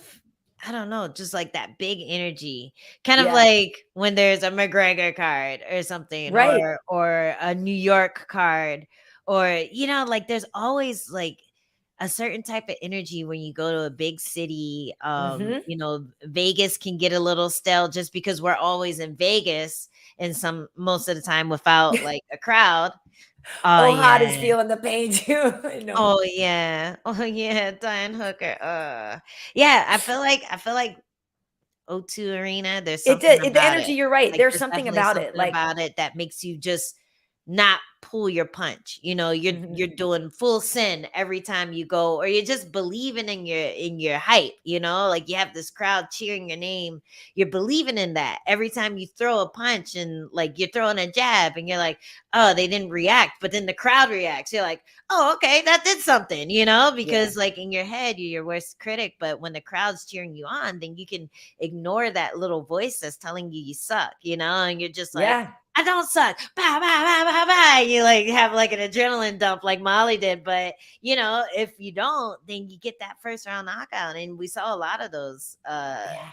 I don't know, just like that big energy, kind of Yeah. like when there's a McGregor card or something, Right. or a New York card, or you know, like there's always like a certain type of energy when you go to a big city. Mhm. You know, Vegas can get a little stale just because we're always in Vegas and some most of the time without like a crowd. Oh Ohad is yeah. feeling the pain too. I know. Oh yeah. Oh yeah, Diane Hooker. Yeah, I feel like O2 Arena, there's It something did the about energy, it. you're right. Like There's there's something definitely about it. something Like about it that makes you just not pull your punch. You know, mhm. you're doing full send every time you go, or you're just believing in your hype, you know, like you have this crowd cheering your name. You're believing in that every time you throw a punch and like you're throwing a jab and you're like, oh, they didn't react, but then the crowd reacts. You're like, oh, okay, that did something, you know, Yeah. because like in your head, you're your worst critic, but when the crowd's cheering you on, then you can ignore that little voice that's telling you you suck, you know, and you're just like, Yeah. I don't suck. Bah, bah, bah, bah, bah. You like have like an adrenaline dump like Molly did. But you know, if you don't, then you get that first round knockout. And we saw a lot of those Yeah.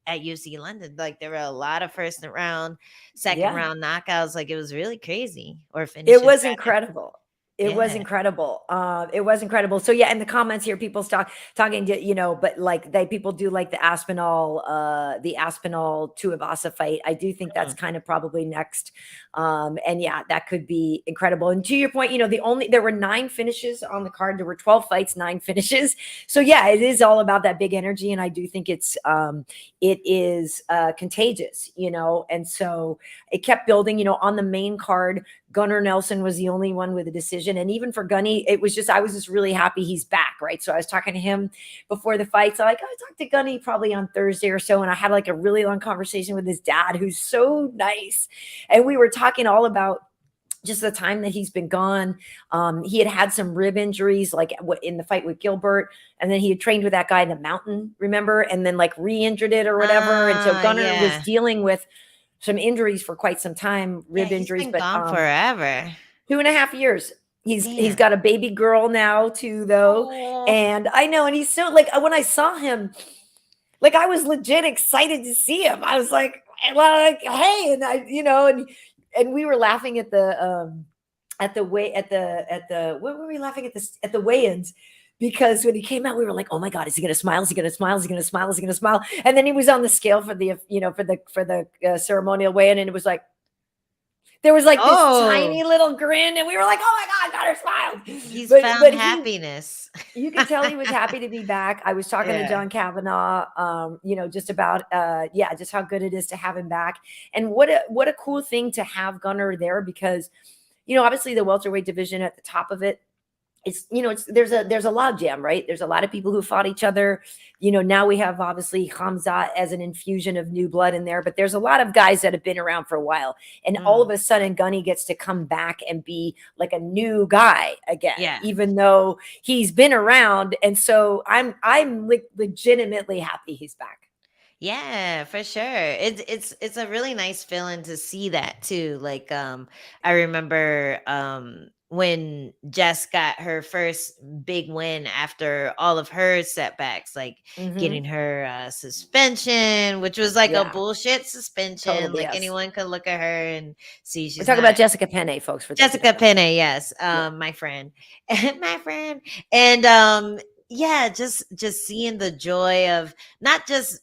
at UFC London. Like there were a lot of first round, second Yeah. round knockouts. Like it was really crazy. Or It finishes was rather. incredible. It was Yeah. incredible. It was incredible. So yeah, in the comments here, people talking to, but like people do like the Aspinall Tuivasa fight. I do think that's Mm. kind of probably next. And yeah, that could be incredible. And to your point, there were 9 finishes on the card. There were 12 fights, 9 finishes. So yeah, it is all about that big energy. And I do think it is contagious, and so it kept building, on the main card. Gunnar Nelson was the only one with a decision. And even for Gunny, I was just really happy he's back, right? So I was talking to him before the fight. So I talked to Gunny probably on Thursday or so, and I had like a really long conversation with his dad, who's so nice. And we were talking all about just the time that he's been gone. He had some rib injuries, like in the fight with Gilbert, and then he had trained with that guy in the mountain, remember? And then like re-injured it or whatever. And so Gunnar was Yeah. dealing with some injuries for quite some time, Yeah, rib he's injuries, been but gone forever. 2.5 years. He's got a baby girl now too, though. Oh. And I know, and he's so like when I saw him, like I was legit excited to see him. I was like, hey, and I, and we were laughing at the what were we laughing at the weigh-ins? Because when he came out, we were like, "Oh my God, is he going to smile? Is he going to smile? Is he going to smile? Is he going to smile?" And then he was on the scale for the ceremonial weigh-in, and it was like there was like this tiny little grin, and we were like, "Oh my God, Connor smiled." He's found happiness. You could tell he was happy to be back. I was talking to John Kavanaugh, just about just how good it is to have him back, and what a cool thing to have Gunnar there, because obviously the welterweight division at the top of it, there's a log jam, right? There's a lot of people who fought each other. Now we have obviously Khamzat as an infusion of new blood in there, but there's a lot of guys that have been around for a while, and all of a sudden Gunny gets to come back and be like a new guy again, even though he's been around. And so I'm legitimately happy he's back. Yeah, for sure. It's a really nice feeling to see that too. Like I remember when Jess got her first big win after all of her setbacks, like getting her suspension, which was like a bullshit suspension. Totally, like anyone could look at her and see she's We're talking about Jessica Penne, folks. For Jessica Penne, yes. My friend. My friend. And just seeing the joy of not just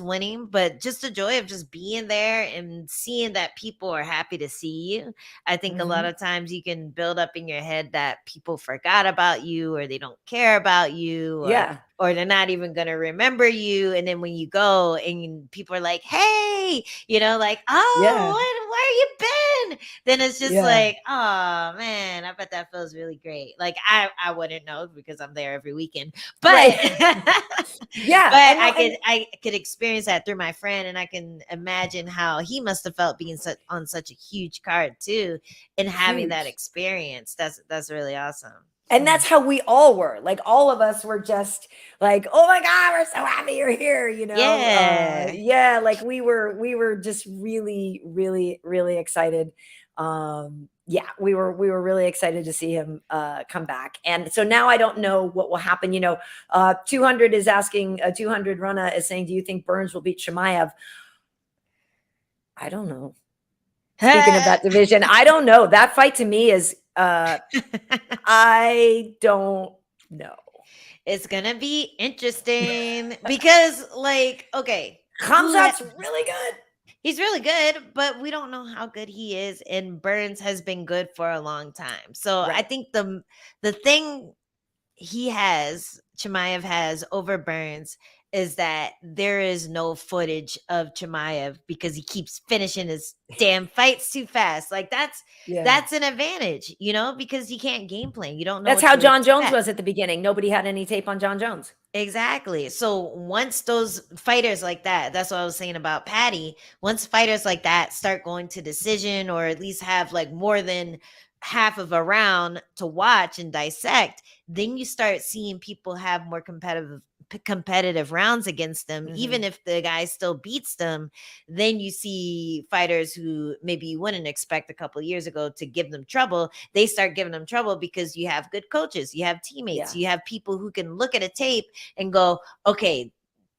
winning, but just the joy of just being there and seeing that people are happy to see you. I think a lot of times you can build up in your head that people forgot about you, or they don't care about you, or they're not even going to remember you. And then when you go and people are like, hey, like, oh, where you been? Then it's just like, oh man, I bet that feels really great. Like I wouldn't know because I'm there every weekend, but I could experience that through my friend, and I can imagine how he must have felt being on such a huge card too, and having that experience. That's really awesome. And that's how we all were. Like all of us were just like, oh my God, we're so happy you're here. Yeah. Like we were just really, really, really excited. We were really excited to see him come back. And so now I don't know what will happen. 200 is asking, 200 Rana is saying, do you think Burns will beat Chimaev? I don't know. Speaking of that division, I don't know. That fight to me is I don't know. It's gonna be interesting because, like, okay, Khamzat's really good. He's really good, but we don't know how good he is. And Burns has been good for a long time. So I think the thing Chimaev has over Burns is that there is no footage of Chimaev because he keeps finishing his damn fights too fast. Like that's an advantage, because you can't game plan. You don't know. That's how John Jones was at the beginning. Nobody had any tape on John Jones. Exactly. So once those fighters like that's what I was saying about Paddy. Once fighters like that start going to decision, or at least have like more than half of a round to watch and dissect, then you start seeing people have more competitive rounds against them. Even if the guy still beats them, then you see fighters who maybe you wouldn't expect a couple of years ago to give them trouble. They start giving them trouble because you have good coaches, you have teammates, you have people who can look at a tape and go, okay,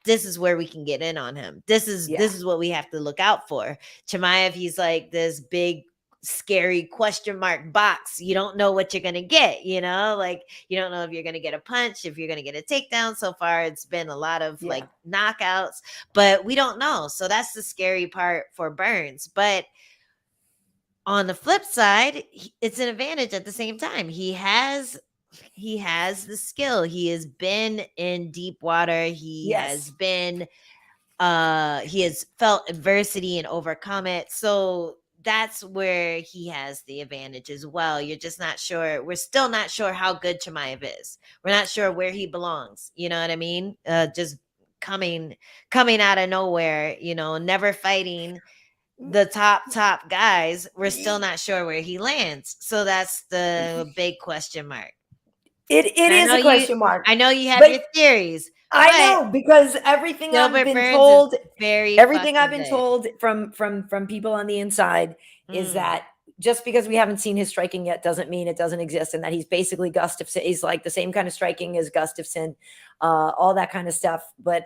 this is where we can get in on him. This is what we have to look out for. Chimaev, he's like this big scary question mark box. You don't know what you're gonna get, like you don't know if you're gonna get a punch, if you're gonna get a takedown. So far it's been a lot of like knockouts, but we don't know. So that's the scary part for Burns. But on the flip side, it's an advantage at the same time. He has the skill. He has been in deep water. He has been he has felt adversity and overcome it. So that's where he has the advantage as well. You're just not sure. We're still not sure how good Chimaev is. We're not sure where he belongs. You know what I mean? Just coming out of nowhere, never fighting the top guys. We're still not sure where he lands. So that's the big question mark. It is a question mark. I know you have your theories. I know, because everything I've been told from people on the inside is that just because we haven't seen his striking yet doesn't mean it doesn't exist, and that he's basically Gustafsson. He's like the same kind of striking as Gustafsson, all that kind of stuff. But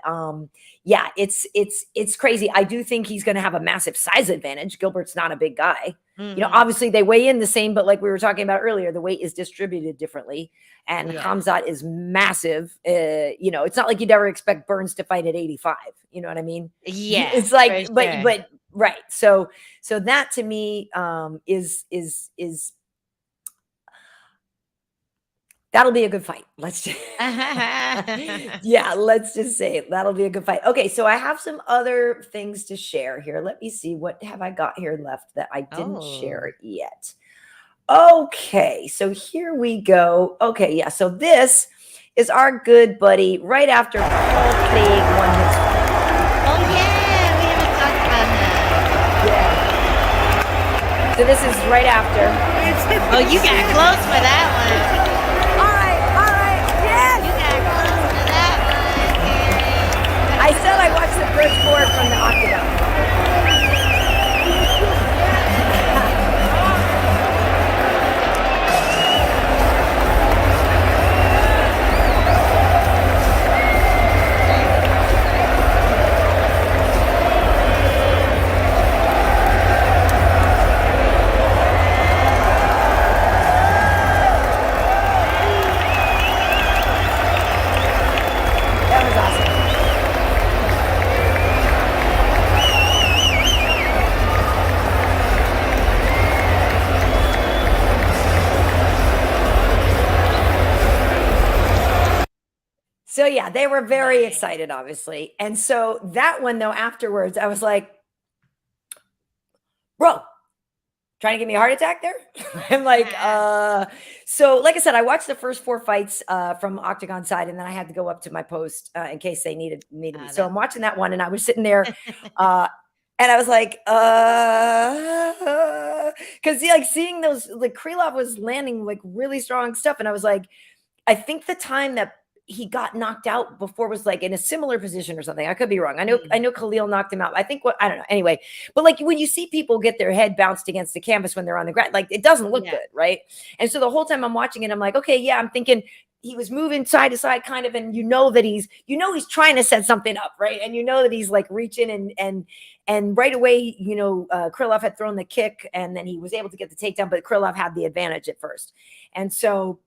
yeah, it's crazy. I do think he's going to have a massive size advantage. Gilbert's not a big guy. You know, obviously they weigh in the same, but like we were talking about earlier, the weight is distributed differently. And Khamzat is massive. You know, it's not like you'd ever expect Burns to fight at 85. You know what I mean? Yeah, it's like, for but sure. right. So that to me is that'll be a good fight. Let's just yeah, let's just say it. That'll be a good fight. Okay, so I have some other things to share here. Let me see, what have I got here left that I didn't share yet. Okay, so here we go. Okay, yeah, so this is our good buddy right after Paul Craig won his fight. Oh yeah, we haven't talked about that. Yeah. So this is right after. Oh, you got close for that one. All right, yes. You got close for that one, Karyn. I said I watched the first 4 from the octagon. That was awesome. So yeah, they were very excited, obviously. And so that one, though, afterwards, I was like, bro, trying to give me a heart attack there? I'm like, so like I said, I watched the first 4 fights from Octagon side, and then I had to go up to my post in case they needed me. So I'm watching that one, and I was sitting there and I was like, because like seeing those, like Krylov was landing like really strong stuff. And I was like, I think the time that he got knocked out before was like in a similar position or something. I could be wrong. I know Khalil knocked him out. I think I don't know. Anyway, but like when you see people get their head bounced against the canvas when they're on the ground, like it doesn't look good, right? And so the whole time I'm watching it, I'm like, okay, yeah, I'm thinking he was moving side to side kind of, and you know that he's trying to set something up, right? And you know that he's like reaching and right away, you know, Krylov had thrown the kick and then he was able to get the takedown, but Krylov had the advantage at first. And so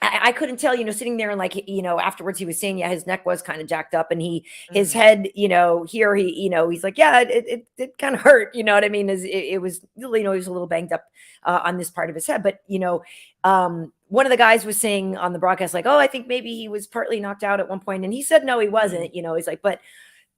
I couldn't tell, you know, sitting there and like, you know, afterwards he was saying, yeah, his neck was kind of jacked up and his head, you know, here he, you know, he's like, yeah, it kind of hurt, you know what I mean? It was, you know, he was a little banged up on this part of his head, but you know, one of the guys was saying on the broadcast, like, oh, I think maybe he was partly knocked out at one point. And he said, no, he wasn't, you know, he's like, but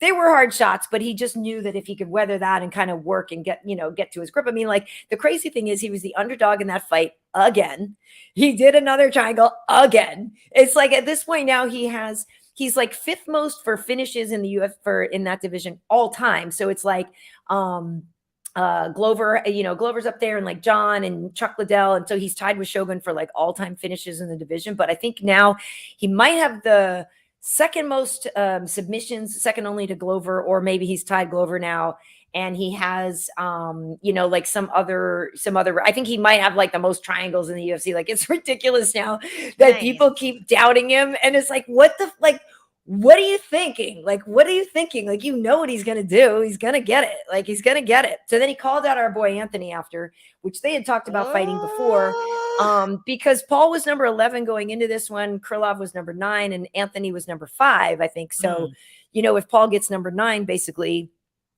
they were hard shots, but he just knew that if he could weather that and kind of work and get to his grip. I mean, like the crazy thing is he was the underdog in that fight again. He did another triangle again. It's like at this point now he's like 5th most for finishes in the UFC in that division all time. So it's like Glover, you know, Glover's up there and like John and Chuck Liddell. And so he's tied with Shogun for like all-time finishes in the division. But I think now he might have the second most submissions, second only to Glover, or maybe he's tied Glover now. And he has, you know, like some other, I think he might have like the most triangles in the UFC. Like it's ridiculous now that people keep doubting him. And it's like, what are you thinking? Like, what are you thinking? Like, you know what he's going to do. He's going to get it. Like, he's going to get it. So then he called out our boy Anthony after, which they had talked about fighting before. Because Paul was number 11 going into this one. Krylov was number 9 and Anthony was number 5, I think. So, you know, if Paul gets number 9, basically,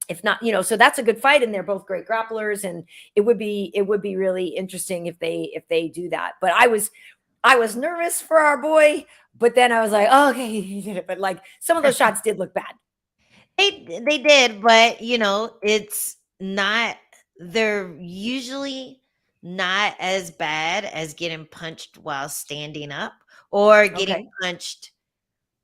if not, you know, so that's a good fight. And they're both great grapplers. And it would be really interesting if they do that. But I was nervous for our boy, but then I was like, oh, okay, he did it. But like some of those shots did look bad. They did, but you know, they're usually not as bad as getting punched while standing up or getting punched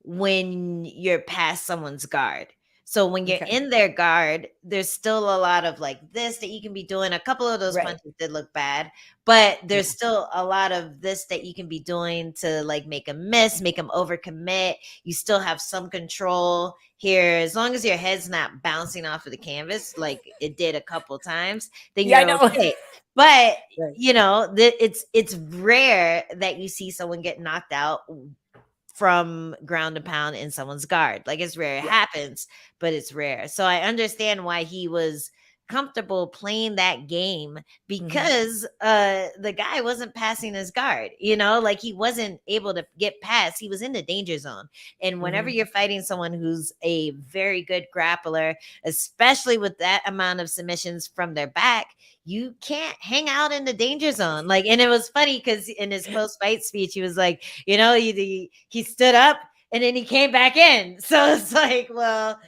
when you're past someone's guard. So when you're Okay. in their guard, there's still a lot of like this that you can be doing. A couple of those Right. punches did look bad, but there's Yeah. still a lot of this that you can be doing to like make them miss, make them overcommit. You still have some control here. As long as your head's not bouncing off of the canvas like it did a couple times, then Yeah, I you're know. okay. But Right. you know, it's rare that you see someone get knocked out from ground and pound in someone's guard. Like it's rare. It Yeah. happens, but it's rare. So I understand why he was comfortable playing that game because the guy wasn't passing his guard, you know, like he wasn't able to get past. He was in the danger zone. And whenever you're fighting someone who's a very good grappler, especially with that amount of submissions from their back, you can't hang out in the danger zone. Like, and it was funny because in his post-fight speech, he was like, you know, he stood up and then he came back in. So it's like, well,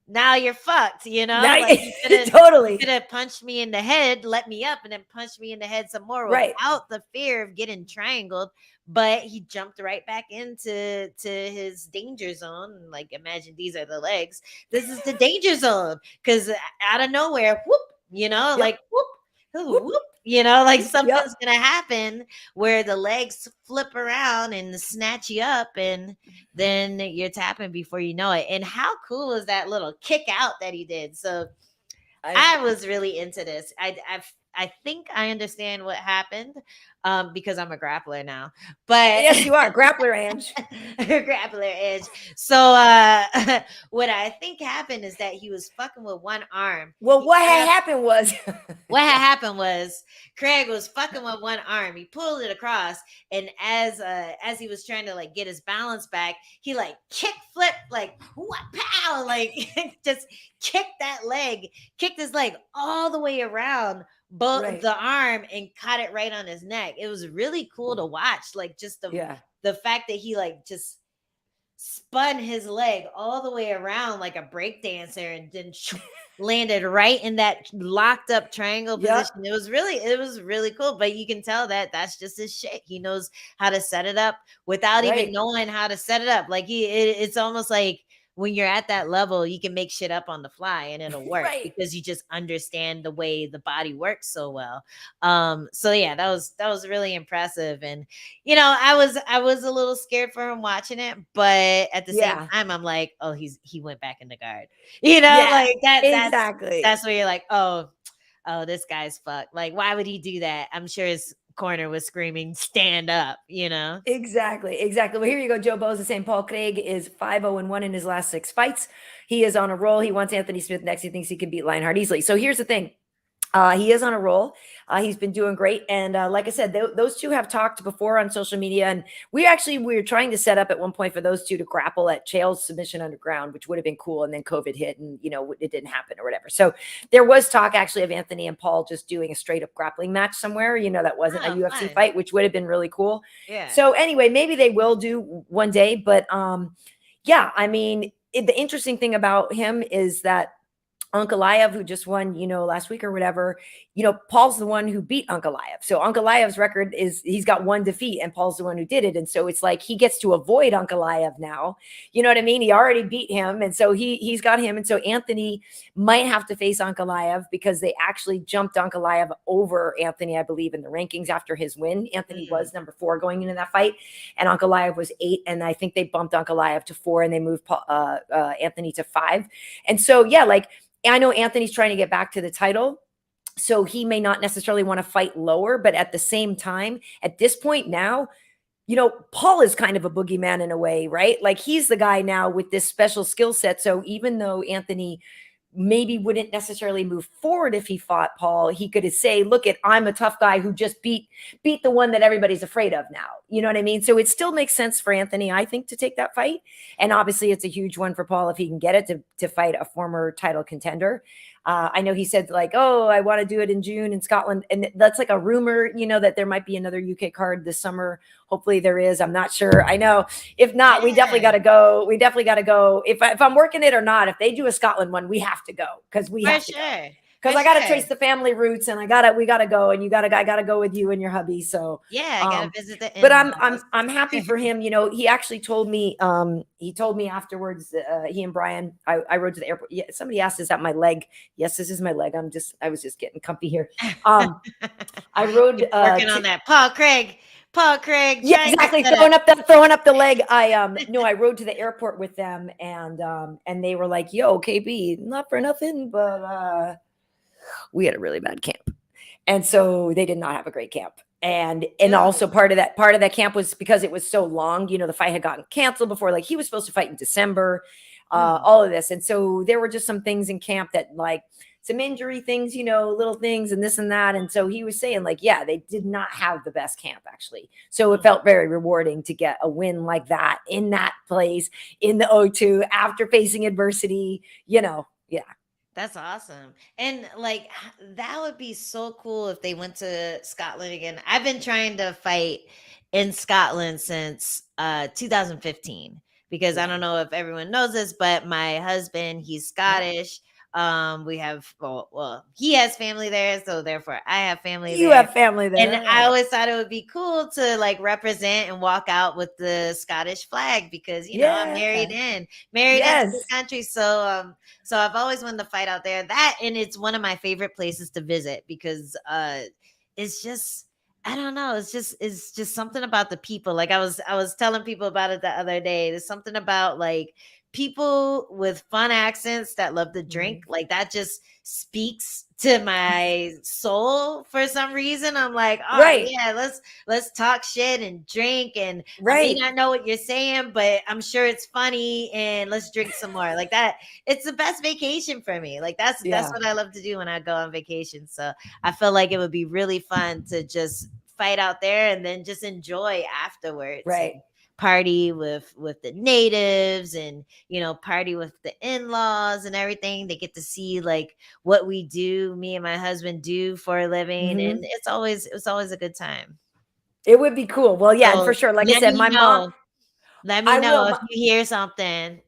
now you're fucked, you know? Now, Like you totally. could have punched me in the head, let me up, and then punched me in the head some more Right. without the fear of getting triangled. But he jumped right back into his danger zone. Like, imagine these are the legs. This is the danger zone. Because out of nowhere, whoop, you know, Yep. like whoop, whoop, whoop, you know, like Yep. something's gonna happen where the legs flip around and snatch you up, and then you're tapping before you know it. And how cool is that little kick out that he did? So I was really into this. I think I understand what happened because I'm a grappler now. But Yes, you are. Grappler, Ange. grappler edge. So what I think happened is that he was fucking with one arm. Well, what had happened was What had happened was Craig was fucking with one arm. He pulled it across, and as he was trying to like get his balance back, he like kick flip, like what pow, like just kicked his leg all the way around both the arm and caught it right on his neck. It was really cool to watch, like just the fact that he like just spun his leg all the way around like a break dancer and then landed right in that locked up triangle position. It was really cool. But you can tell that that's just his shit. He knows how to set it up without even knowing how to set it up. Like it's almost like when you're at that level, you can make shit up on the fly and it'll work because you just understand the way the body works so well. So yeah, that was really impressive. And you know, I was a little scared for him watching it, but at the same time, I'm like, oh, he went back in the guard. You know, like that's where you're like, oh, this guy's fucked. Like, why would he do that? I'm sure his corner was screaming, stand up, you know? Exactly. Well, here you go. Joe Boza saying Paul Craig is 5-0-1 in his last 6 fights. He is on a roll. He wants Anthony Smith next. He thinks he can beat Lionheart easily. So here's the thing. He is on a roll. He's been doing great. And like I said, those two have talked before on social media. And we were trying to set up at one point for those two to grapple at Chael's submission underground, which would have been cool. And then COVID hit and, you know, it didn't happen or whatever. So there was talk actually of Anthony and Paul just doing a straight up grappling match somewhere, you know, that wasn't a UFC fight, which would have been really cool. Yeah. So anyway, maybe they will do one day. But yeah, I mean, the interesting thing about him is that Ankalaev, who just won, you know, last week or whatever, you know, Paul's the one who beat Ankalaev. So Ankalaev's record is he's got 1 defeat and Paul's the one who did it. And so it's like he gets to avoid Ankalaev now. You know what I mean? He already beat him. And so he's got him. And so Anthony might have to face Ankalaev because they actually jumped Ankalaev over Anthony, I believe, in the rankings after his win. Anthony was number 4 going into that fight. And Ankalaev was 8. And I think they bumped Ankalaev to 4 and they moved Anthony to 5. And so, yeah, like, I know Anthony's trying to get back to the title, so he may not necessarily want to fight lower, but at the same time, at this point now, you know, Paul is kind of a boogeyman in a way, right? Like he's the guy now with this special skill set. So even though Anthony maybe wouldn't necessarily move forward if he fought Paul, he could say, look I'm a tough guy who just beat the one that everybody's afraid of now. You know what I mean? So it still makes sense for Anthony, I think, to take that fight. And obviously it's a huge one for Paul if he can get it to fight a former title contender. I know he said like, oh, I want to do it in June in Scotland. And that's like a rumor, you know, that there might be another UK card this summer. Hopefully there is. I'm not sure. I know. If not, we definitely got to go. If I'm working it or not, if they do a Scotland one, we have to go because we have to go. because For I got to sure. trace the family roots, and we got to go, and I got to go with you and your hubby. So Yeah, I gotta visit the but in-laws. I'm happy for him. You know, he actually told me afterwards, he and Brian, I rode to the airport. Yeah, somebody asked, is that my leg? Yes, this is my leg. I was just getting comfy here. I rode Keep working on that. Paul Craig. yeah, Trying to exactly. set up. Throwing up the leg. I rode to the airport with them, and they were like, yo, KB, not for nothing, but we had a really bad camp. And so they did not have a great camp. And also part of that camp was because it was so long, you know, the fight had gotten canceled before, like he was supposed to fight in December, all of this. And so there were just some things in camp that, like, some injury things, you know, little things and this and that. And so he was saying, like, yeah, they did not have the best camp, actually. So it felt very rewarding to get a win like that in that place in the O2 after facing adversity, you know. Yeah. That's awesome. And like that would be so cool if they went to Scotland again. I've been trying to fight in Scotland since 2015 because I don't know if everyone knows this, but my husband, he's Scottish. We have well, he has family there, so therefore I have family You there. have family there. And I always thought it would be cool to like represent and walk out with the Scottish flag because you know I'm married into the country. So I've always wanted to fight out there. That, and it's one of my favorite places to visit because it's just, I don't know, it's just something about the people. Like I was telling people about it the other day. There's something about like people with fun accents that love to drink. Like that just speaks to my soul for some reason. I'm like, all right, yeah, let's talk shit and drink, and I may not know what you're saying, but I'm sure it's funny, and let's drink some more. Like that, it's the best vacation for me. Like that's what I love to do when I go on vacation. So I feel like it would be really fun to just fight out there and then just enjoy afterwards. Right. Party with the natives, and you know, party with the in-laws and everything. They get to see like what we do, me and my husband do for a living, and it's always a good time. It would be cool. Well, yeah, So and for sure, like I said, my mom, let me know if you hear something.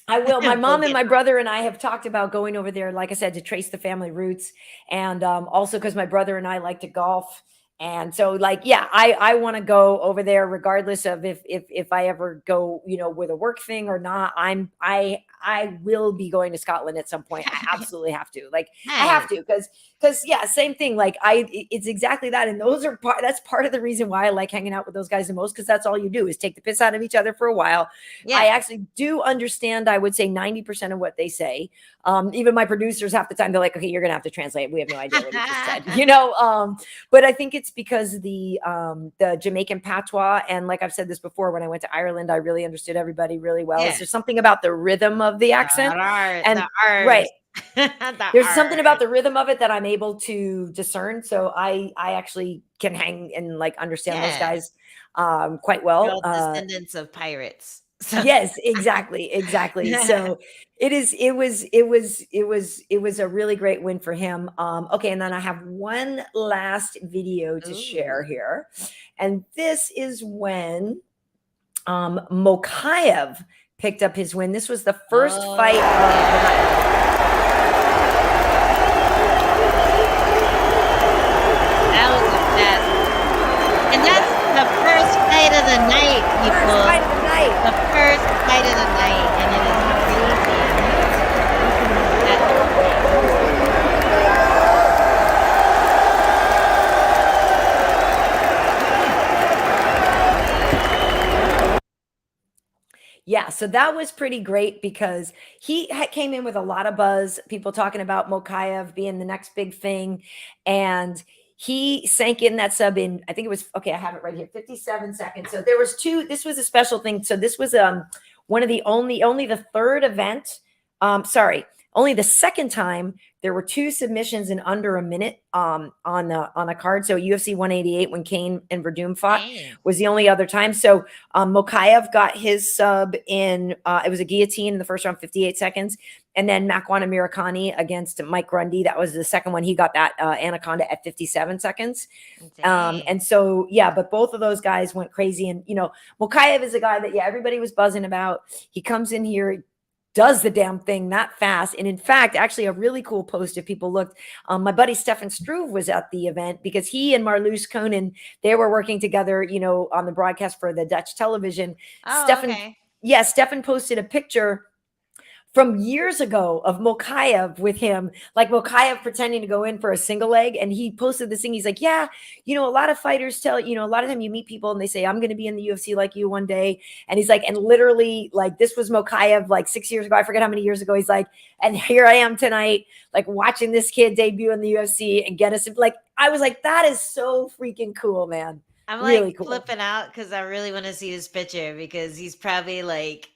I will. My mom and my brother and I have talked about going over there, like I said, to trace the family roots, and also because my brother and I like to golf. And so, like, yeah, I want to go over there regardless of if I ever go, you know, with a work thing or not. I will be going to Scotland at some point. I absolutely have to. Like, I have to because yeah, same thing. Like, it's exactly that. And that's part of the reason why I like hanging out with those guys the most, because that's all you do is take the piss out of each other for a while. Yeah. I actually do understand, I would say 90% of what they say. Even my producers half the time, they're like, okay, you're gonna have to translate. We have no idea what he just said, you know. But I think it's because the Jamaican patois, and like I've said this before, when I went to Ireland, I really understood everybody really well. Yeah. There's something about the rhythm of the accent, there's something about the rhythm of it that I'm able to discern. So I actually can hang and like understand those guys quite well. We're all descendants of pirates. So. Yes, exactly. So it was a really great win for him. Okay, and then I have one last video to share here, and this is when Mokaev picked up his win. This was the first fight of the night. That was the best, and that's the first fight of the night, people. The first fight of the night, and it is crazy. Yeah, so that was pretty great because he came in with a lot of buzz, people talking about Mokaev being the next big thing, and he sank in that sub in, I think it was, okay, I have it right here, 57 seconds. So there was two, this was a special thing. So this was one of the only the third event, only the second time there were two submissions in under a minute on a card. So UFC 188, when Kane and Verdum fought, was the only other time. So Mokaev got his sub in, it was a guillotine in the first round, 58 seconds. And then Makwan Amirkhani against Mike Grundy, that was the second one. He got that Anaconda at 57 seconds. And so, yeah, but both of those guys went crazy. And, you know, Mokaev is a guy that, yeah, everybody was buzzing about. He comes in here, does the damn thing that fast. And in fact, actually a really cool post, if people looked, my buddy Stefan Struve was at the event because he and Marloes Koenen, they were working together, you know, on the broadcast for the Dutch television. Oh, okay. Stefan posted a picture from years ago of Mokaev with him, like Mokaev pretending to go in for a single leg. And he posted this thing. He's like, yeah, you know, a lot of fighters tell, you know, a lot of time you meet people and they say, I'm going to be in the UFC like you one day. And he's like, and literally like, this was Mokaev like 6 years ago. I forget how many years ago. He's like, and here I am tonight, like watching this kid debut in the UFC and get us like, I was like, that is so freaking cool, man. I'm really like cool. flipping out because I really want to see this picture because he's probably like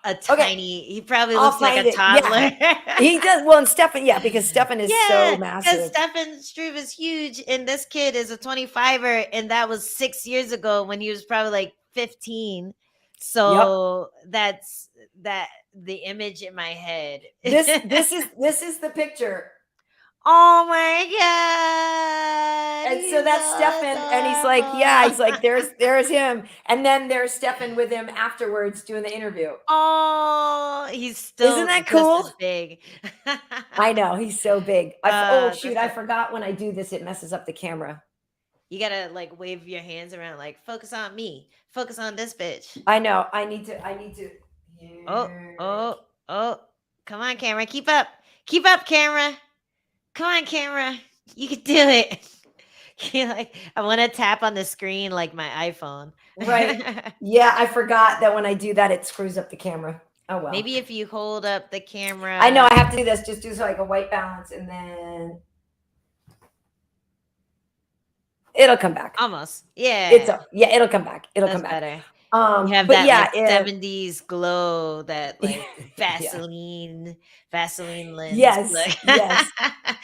a tiny, he probably looks like a toddler. Yeah. He does. Well, and Stefan, yeah, because Stefan is so massive. Because Stefan Struve is huge, and this kid is a 25er, and that was 6 years ago when he was probably like 15. So that's the image in my head. This is the picture. Oh my god! And so that's Stefan, and he's like, yeah, he's like, there's him, and then there's Stefan with him afterwards doing the interview. Oh, he's still isn't that cool? Big. I know he's so big. Oh shoot, I forgot when I do this, it messes up the camera. You gotta like wave your hands around, like focus on me, focus on this bitch. I know. I need to. Yeah. Oh! Come on, camera, keep up, camera. Come on, camera. You can do it. You're like, I want to tap on the screen like my iPhone. Right. Yeah, I forgot that when I do that, it screws up the camera. Oh, well. Maybe if you hold up the camera. I know I have to do this. Just do like a white balance and then it'll come back. Almost. Yeah. It'll come back. It'll come back. Better. You have that like 70s glow, that like Vaseline lens. Yes.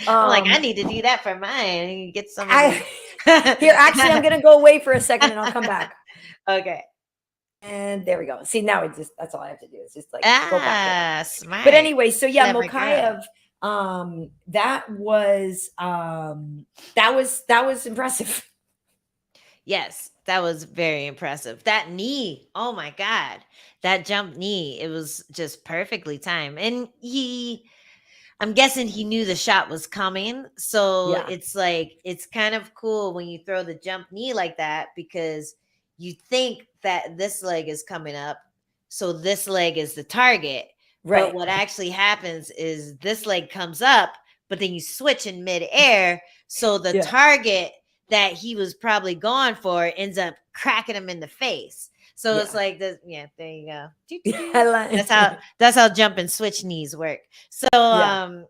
I'm like, I need to do that for mine. Get some. Here, actually, I'm gonna go away for a second and I'll come back. Okay. And there we go. See, now that's all I have to do. It's just like go back. Smart. But anyway, so yeah, Clever Mokaev. That was impressive. Yes, that was very impressive. That knee, oh my God, that jump knee, it was just perfectly timed. And I'm guessing he knew the shot was coming. So it's like, it's kind of cool when you throw the jump knee like that, because you think that this leg is coming up. So this leg is the target. Right. But what actually happens is this leg comes up, but then you switch in midair. So the target that he was probably going for ends up cracking him in the face. So it's like this. Yeah, there you go. That's how jump and switch knees work. So that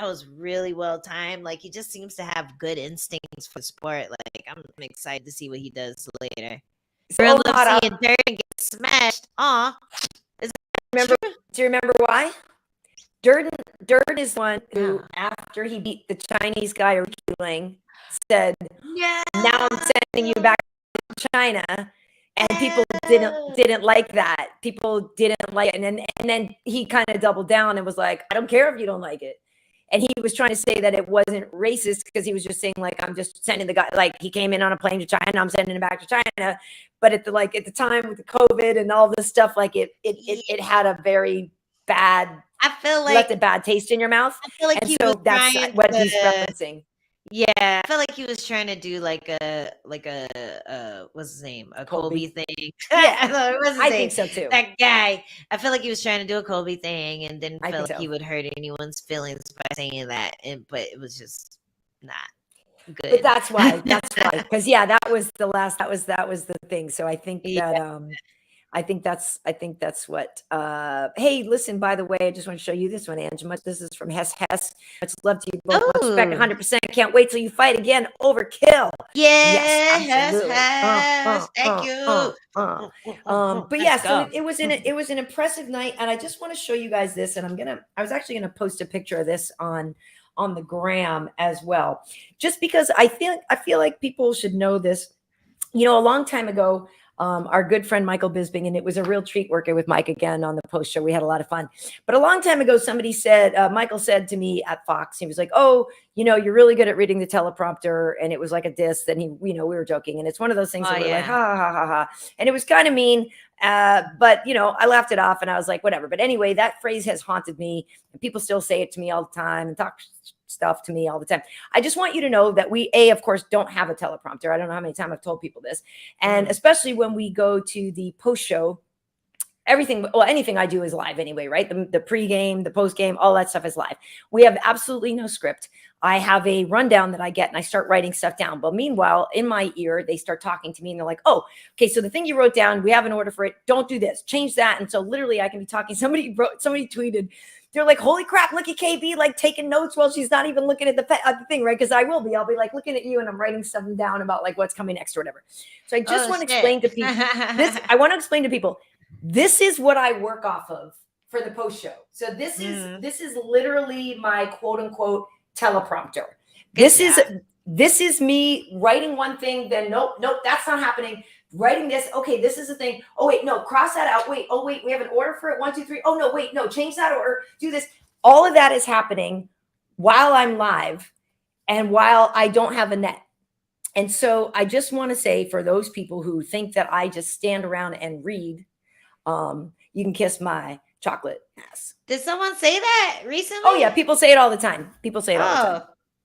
was really well timed. Like, he just seems to have good instincts for sport. Like, I'm excited to see what he does later. So seeing Durden get smashed. Do you remember why? Durden is one who, after he beat the Chinese guy Ricky Lang, said, now I'm sending you back to China. And people didn't like that. People didn't like it. And then he kind of doubled down and was like, I don't care if you don't like it. And he was trying to say that it wasn't racist, because he was just saying, like, I'm just sending the guy, like, he came in on a plane to China, I'm sending him back to China. But at the time with the COVID and all this stuff, like it had a very bad, I feel like left a bad taste in your mouth. I feel like that's what he's referencing. Yeah, I felt like he was trying to do like a what's his name? A Colby thing. Yeah, I think so too. That guy. I feel like he was trying to do a Colby thing and didn't feel like he would hurt anyone's feelings by saying that. But it was just not good. But that's why. Because that was the thing. So I think that I think that's what. Hey, listen, by the way, I just want to show you this one, Angie. This is from Hess. Much love to you both. Much respect, 100%. Can't wait till you fight again. Overkill. Yes, thank you. But yeah, so it was an impressive night, and I just want to show you guys this. And I was actually gonna post a picture of this on the gram as well, just because I feel like people should know this. You know, a long time ago, our good friend Michael Bisping, and it was a real treat working with Mike again on the post show. We had a lot of fun. But a long time ago, somebody said, Michael said to me at Fox, he was like, oh, you know, you're really good at reading the teleprompter. And it was like a diss. And we were joking. And it's one of those things that we're like, ha, ha, ha, ha. And it was kind of mean. But I laughed it off and I was like, whatever. But anyway, that phrase has haunted me, and people still say it to me all the time and talk stuff to me all the time. I just want you to know that we, of course, don't have a teleprompter. I don't know how many times I've told people this. And especially when we go to the post show, anything I do is live anyway, right? The pregame, the postgame, all that stuff is live. We have absolutely no script. I have a rundown that I get and I start writing stuff down. But meanwhile, in my ear, they start talking to me and they're like, oh, okay, so the thing you wrote down, we have an order for it. Don't do this, change that. And so literally I can be talking. Somebody tweeted, they're like, holy crap, look at KB, like taking notes while she's not even looking at the thing, right? Because I'll be like looking at you and I'm writing something down about like what's coming next or whatever. So I just want to explain to people this. I want to explain to people, this is what I work off of for the post show. So this is literally my quote unquote teleprompter. This is me writing one thing, then nope, that's not happening. Writing this, okay, this is a thing. Oh wait, no, cross that out. Wait, we have an order for it. 1, 2, 3. Oh no, wait, no, change that order. Do this. All of that is happening while I'm live and while I don't have a net. And so I just want to say, for those people who think that I just stand around and read, you can kiss my chocolate ass. Did someone say that recently? Oh yeah, people say it all the time. All the time.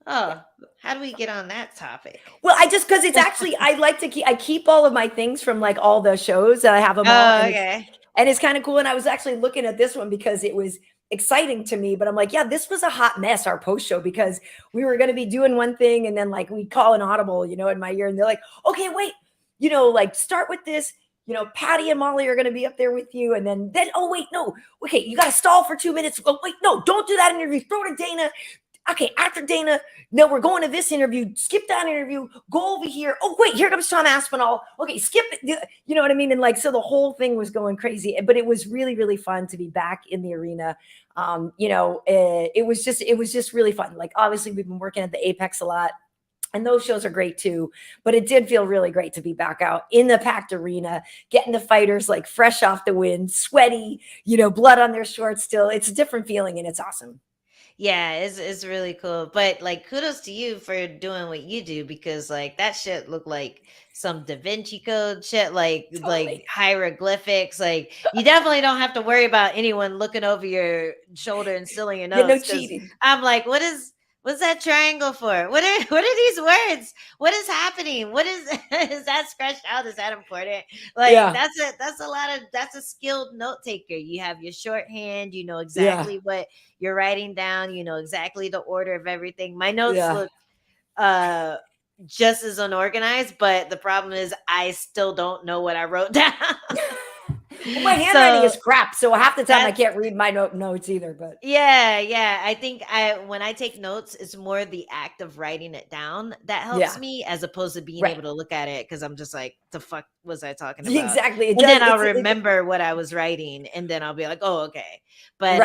Oh, how do we get on that topic? Well, because it's actually, I keep all of my things from like all the shows that I have them all. Okay. And it's kind of cool. And I was actually looking at this one because it was exciting to me, but I'm like, yeah, this was a hot mess, our post show, because we were going to be doing one thing and then like we'd call an audible, in my ear, and they're like, okay, wait, like start with this. Paddy and Molly are going to be up there with you. And then, oh, wait, no. Okay, you got to stall for 2 minutes. Oh, wait, no, don't do that interview. Throw to Dana. Okay, after Dana, no, we're going to this interview. Skip that interview. Go over here. Oh, wait, here comes Tom Aspinall. Okay, skip it. You know what I mean? And like, so the whole thing was going crazy. But it was really, really fun to be back in the arena. It was just really fun. Like, obviously, we've been working at the Apex a lot. And those shows are great too, but it did feel really great to be back out in the packed arena, getting the fighters like fresh off the wind, sweaty, blood on their shorts still. It's a different feeling and it's awesome. Yeah, it's really cool. But like, kudos to you for doing what you do, because like that shit looked like some Da Vinci Code shit, like hieroglyphics. Like, you definitely don't have to worry about anyone looking over your shoulder and stealing your notes. No cheating. I'm like, what's that triangle for? What are these words? What is happening? What is that scratched out? Is that important? Like, that's a skilled note taker. You have your shorthand, you know exactly what you're writing down, you know exactly the order of everything. My notes look just as unorganized, but the problem is I still don't know what I wrote down. Well, my handwriting is crap, so half the time I can't read my notes either. But yeah, I think when I take notes, it's more the act of writing it down that helps me, as opposed to being able to look at it, because I'm just like, the fuck was I talking about? Exactly. Then I'll remember what I was writing, and then I'll be like, oh, okay. But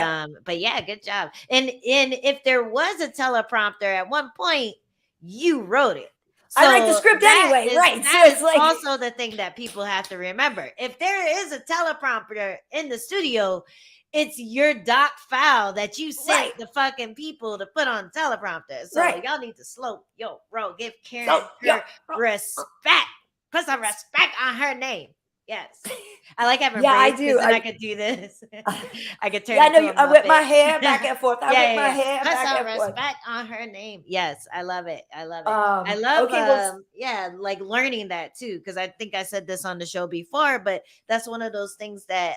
yeah, good job. And if there was a teleprompter at one point, you wrote it. So I like the script anyway, right? That is like also the thing that people have to remember. If there is a teleprompter in the studio, it's your doc file that you sent the fucking people to put on teleprompter. So y'all need to give Karyn her respect. Put some respect on her name. Yes. I like having braids, I do. I could do this. I could turn. I know. I whip my hair back and forth. I whip my hair Put back some and forth. respect on her name. Yes, I love it. I love like learning that too, because I think I said this on the show before, but that's one of those things that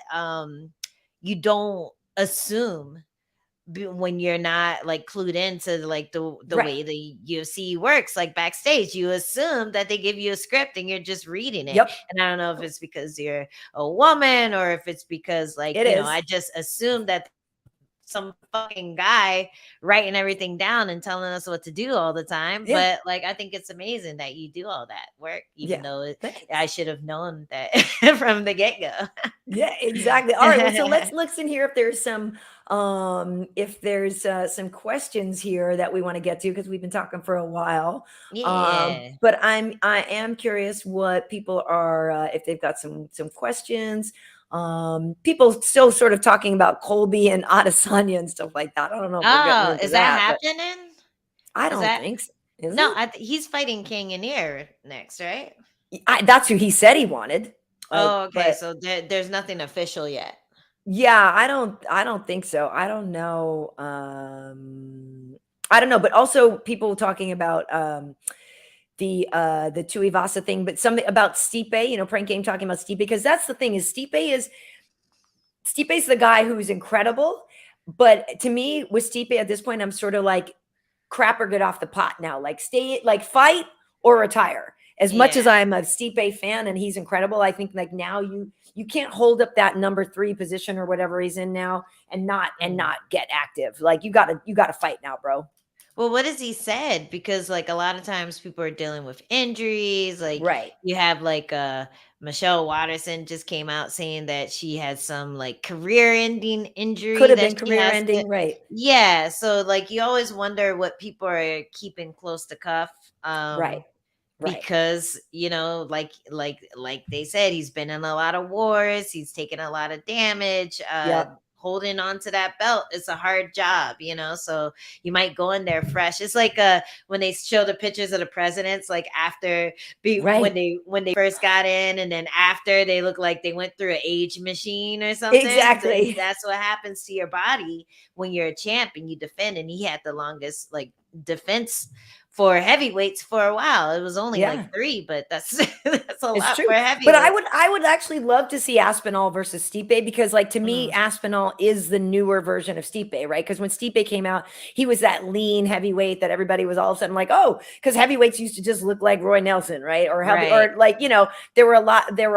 you don't assume when you're not like clued into like the way the UFC works. Like backstage, you assume that they give you a script and you're just reading it. And I don't know if it's because you're a woman or if it's because like I just assume that some fucking guy writing everything down and telling us what to do all the time. But like, I think it's amazing that you do all that work, even though I should have known that from the get-go. Yeah, exactly. All right, well, so let's listen here if there's some questions here that we want to get to, because we've been talking for a while. But I am curious what people are if they've got some questions. People still sort of talking about Colby and Adesanya and stuff like that. I don't know. Is that happening? I don't think so. No, he's fighting King and Ear next, right? That's who he said he wanted. Oh, okay. But So there's nothing official yet. yeah, I don't think so. I don't know, but also people talking about the Tuivasa thing, but something about Stipe, Prank Game talking about Stipe, because that's the thing is Stipe's the guy who's incredible, but to me with Stipe at this point I'm sort of like crap or get off the pot now. Like stay, like fight or retire. As much Yeah. as I'm a Stipe fan and he's incredible, I think like now you can't hold up that number 3 position or whatever he's in now and not Mm. get active. Like you gotta fight now, bro. Well, what has he said? Because like a lot of times people are dealing with injuries. Like Right. you have like Michelle Watterson just came out saying that she had some like career-ending Could injury have that been she career has to. ending, right? Yeah, so like you always wonder what people are keeping close to cuff. Right. Right. Because like they said, he's been in a lot of wars, he's taken a lot of damage. Yep. Holding on to that belt, it's a hard job, so you might go in there fresh. It's like when they show the pictures of the presidents, like after Right. when they first got in, and then after they look like they went through an age machine or something. Then Exactly. that's what happens to your body when you're a champ and you defend. And he had the longest like defense for heavyweights for a while. It was only like Yeah. 3, but that's that's a It's lot true. for But heavyweight. I would actually love to see Aspinall versus Stipe because like to me Mhm. Aspinall is the newer version of Stipe, right? Because when Stipe came out, he was that lean heavyweight that everybody was all of a sudden like, "Oh, cuz heavyweights used to just look like Roy Nelson, right? Or heavy Right. or like, there were a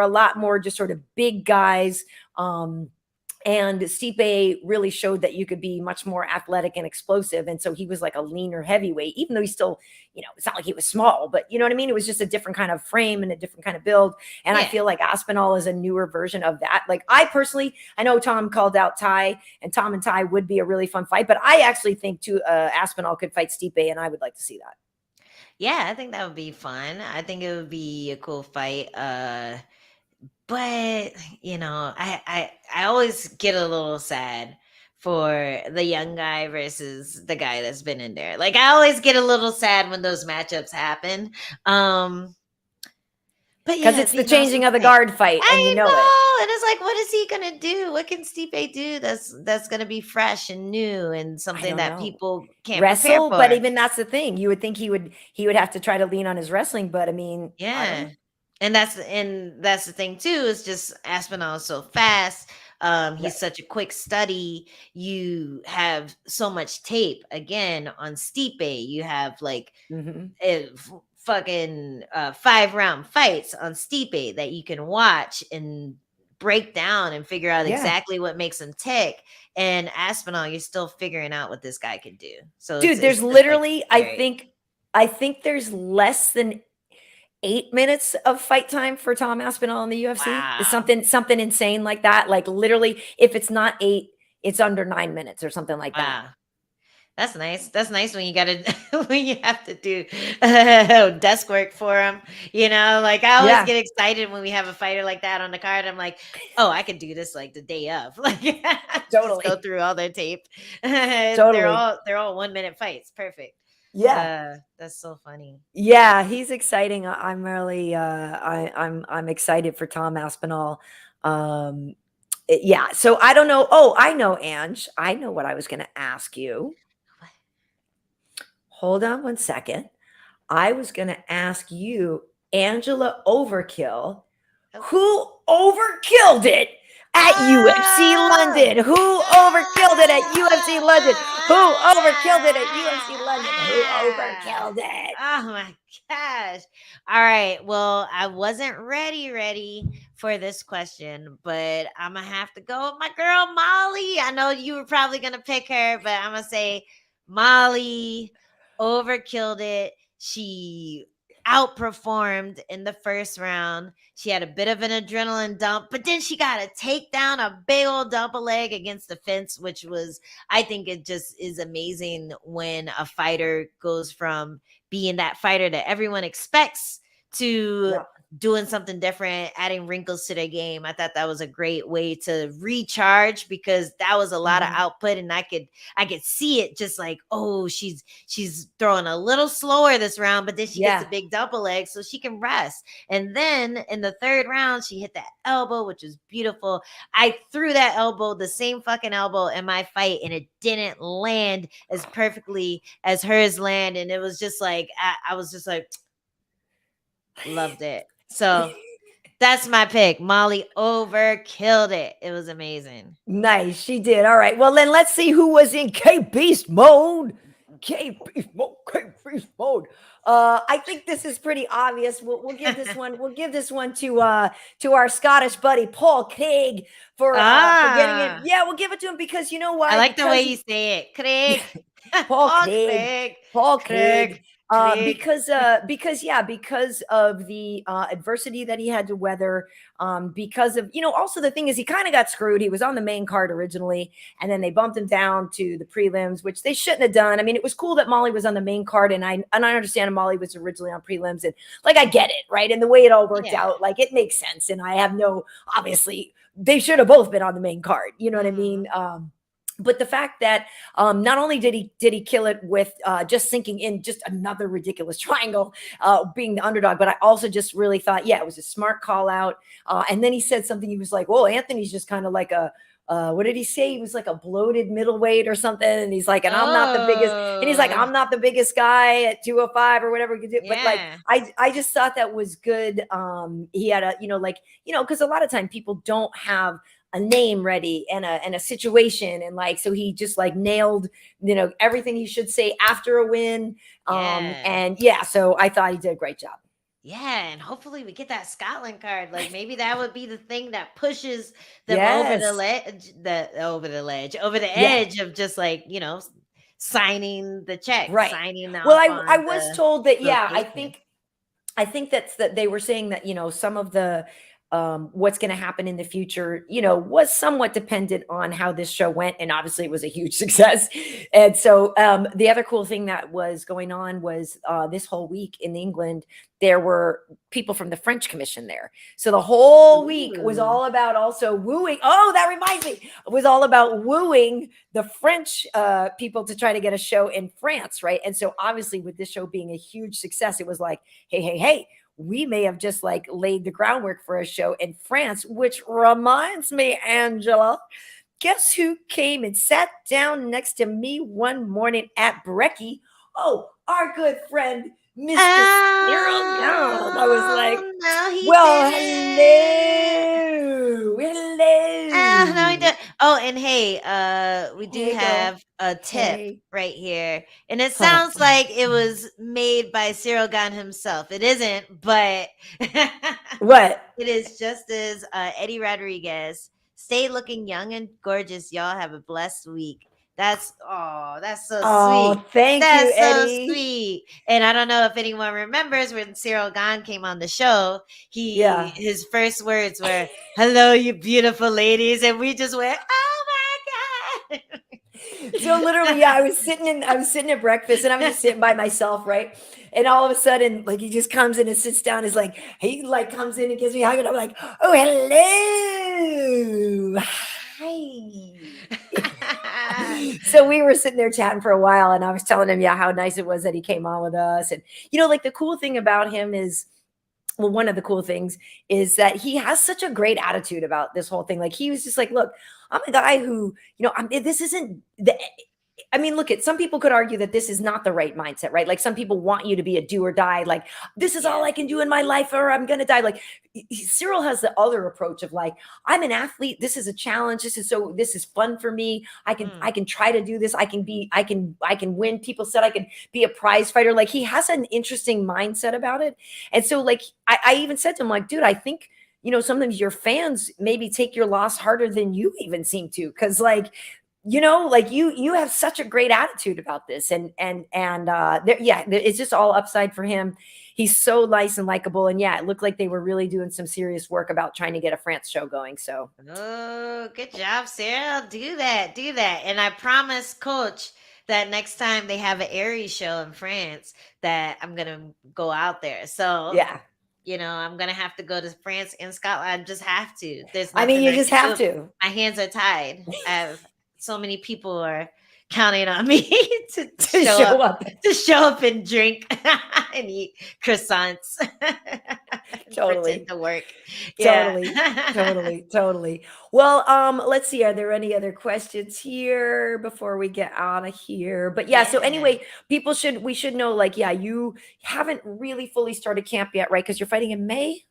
lot more just sort of big guys and Stipe really showed that you could be much more athletic and explosive. And so he was like a leaner heavyweight, even though he's still, it's not like he was small, but you know what I mean? It was just a different kind of frame and a different kind of build. And I Yeah. feel like Aspinall is a newer version of that. Like I know Tom called out Ty, and Tom and Ty would be a really fun fight, but I actually think too Aspinall could fight Stipe, and I would like to see that. Yeah, I think that would be fun. I think it would be a cool fight. But I always get a little sad for the young guy versus the guy that's been in there. Like I always get a little sad when those matchups happen. Um, but Because yeah, it's it'd the be an awesome changing of the fight. guard fight, and you I know it. know. And it's like, what is he gonna do? What can Stipe do that's gonna be fresh and new and I something don't that know. people can't prepare Wrestle, but for? even that's the thing. You would think he would have to try to lean on his wrestling, but I mean, I don't Yeah. know. And that's the thing too, is just Aspinall is so fast. He's Right. such a quick study. You have so much tape again on Stipe. You have like Mhm. fucking 5-round fights on Stipe that you can watch and break down and figure out Yeah. exactly what makes him tick. And Aspinall, you're still figuring out what this guy can do. So it's Dude, there's it's just like literally scary. I think there's less than 8 minutes of fight time for Tom Aspinall in the UFC. It's Wow. something insane like that. Like literally, if it's not 8, it's under 9 minutes or something like that. Wow. That's nice. That's nice when you gotta when you have to do desk work for them. Like I always Yeah, get excited when we have a fighter like that on the card. I'm like, oh, I could do this like the day of. Like just go totally. through all their tape. they're Totally. all they're all 1-minute fights. Perfect. Yeah. That's so funny. Yeah, he's exciting. I'm really I'm excited for Tom Aspinall. Yeah, so I don't know. Oh, I know, Ange. I know what I was going to ask you. Hold on one second. I was going to ask you, Angela Overkill, Oh. who overkilled it at UFC Ah! London? Who overkilled it at UFC London? Who overkilled it at UFC London? Who overkilled it? Oh my gosh. All right. Well, I wasn't ready for this question, but I'm gonna have to go with my girl Molly. I know you were probably gonna pick her, but I'm gonna say Molly overkilled it. She outperformed in the first round. She had a bit of an adrenaline dump, but then she got a takedown, a big old double leg against the fence, which was, I think it just is amazing when a fighter goes from being that fighter that everyone expects to Yeah. doing something different, adding wrinkles to their game. I thought that was a great way to recharge, because that was a lot of output, and I could see it, just like, oh, she's throwing a little slower this round, but then she gets a big double leg so she can rest. And then in the third round, she hit that elbow, which was beautiful. I threw that elbow, the same fucking elbow, in my fight, and it didn't land as perfectly as hers land. And it was just like, I was just like, loved it. So that's my pick. Molly overkilled it. It was amazing. Nice. She did. All right. Well, then let's see who was in K-Beast mode. K-Beast mode. K-Beast mode. I think this is pretty obvious. We'll give this one. We'll give this one to our Scottish buddy Paul Craig for getting it. Yeah, we'll give it to him because you know why? I like the way you say it, Craig. Paul Craig. Paul Craig. Because of the adversity that he had to weather, because of, also the thing is he kind of got screwed. He was on the main card originally, and then they bumped him down to the prelims, which they shouldn't have done. I mean, it was cool that Molly was on the main card, and I understand Molly was originally on prelims, and like, I get it, right? And the way it all worked out, like, it makes sense. And I have obviously they should have both been on the main card. You know what I mean? But the fact that not only did he kill it with just sinking in just another ridiculous triangle, being the underdog, but I also just really thought, it was a smart call out. And then he said something. He was like, "Well, Anthony's just kind of like a." What did he say? He was like a bloated middleweight or something. And he's like, and I'm not the biggest. And he's like, I'm not the biggest guy at 205 or whatever. But like, I just thought that was good. He had because a lot of time people don't have a name ready and a situation, and like, so he just like nailed everything he should say after a win. So I thought he did a great job. And hopefully we get that Scotland card. Like, maybe that would be the thing that pushes them over the edge of just like, signing the check, signing the. Well, I was told that I think that they were saying that some of the what's going to happen in the future, was somewhat dependent on how this show went. And obviously it was a huge success. And so the other cool thing that was going on was this whole week in England, there were people from the French Commission there. So the whole week was all about also wooing. Oh, that reminds me. It was all about wooing the French people to try to get a show in France, right? And so obviously with this show being a huge success, it was like, hey, we may have just like laid the groundwork for a show in France, which reminds me, Angela, guess who came and sat down next to me one morning at Brecky? Oh, our good friend, Mr. Cyril Gane. I was like, hello. No, he did. Oh, and hey, we do have a tip right here, and it sounds like it was made by Cyril Gane himself. It isn't, but what? It is just as Eddie Rodriguez. Stay looking young and gorgeous. Y'all have a blessed week. That's so sweet. Thank you, Eddie. So sweet. And I don't know if anyone remembers when Cyril Gane came on the show. His first words were, "Hello, you beautiful ladies," and we just went, "Oh my god!" So literally, I was sitting at breakfast, and I was just sitting by myself, right? And all of a sudden, like, he just comes in and sits down. Is like, he like comes in and gives me a hug, and I'm like, "Oh, hello, hi." So we were sitting there chatting for a while, and I was telling him, how nice it was that he came on with us. And, like, the cool thing about him is, well, one of the cool things is that he has such a great attitude about this whole thing. Like, he was just like, look, I'm a guy who, this isn't some people could argue that this is not the right mindset, right? Like, some people want you to be a do or die. Like, this is all I can do in my life or I'm going to die. Like, Cyril has the other approach of like, I'm an athlete. This is a challenge. This is fun for me. I can try to do this. I can win. People said I can be a prize fighter. Like, he has an interesting mindset about it. And so like, I even said to him, like, dude, I think, sometimes your fans maybe take your loss harder than you even seem to. Cause like, like you have such a great attitude about this, and it's just all upside for him. He's so nice and likable, and it looked like they were really doing some serious work about trying to get a France show going. So, good job, Cyril. Do that, and I promise, Coach, that next time they have an Aries show in France, that I'm gonna go out there. So I'm gonna have to go to France and Scotland. I just have to. There's I mean, nothing you I just can have do. to. My hands are tied. I have so many people are counting on me to To show show up, up. and drink and eat croissants. And Totally. pretend to work. Yeah. Totally. Well, let's see. Are there any other questions here before we get out of here? But yeah, so Yeah. anyway, we should know, like, yeah, you haven't really fully started camp yet, right? Because you're fighting in May?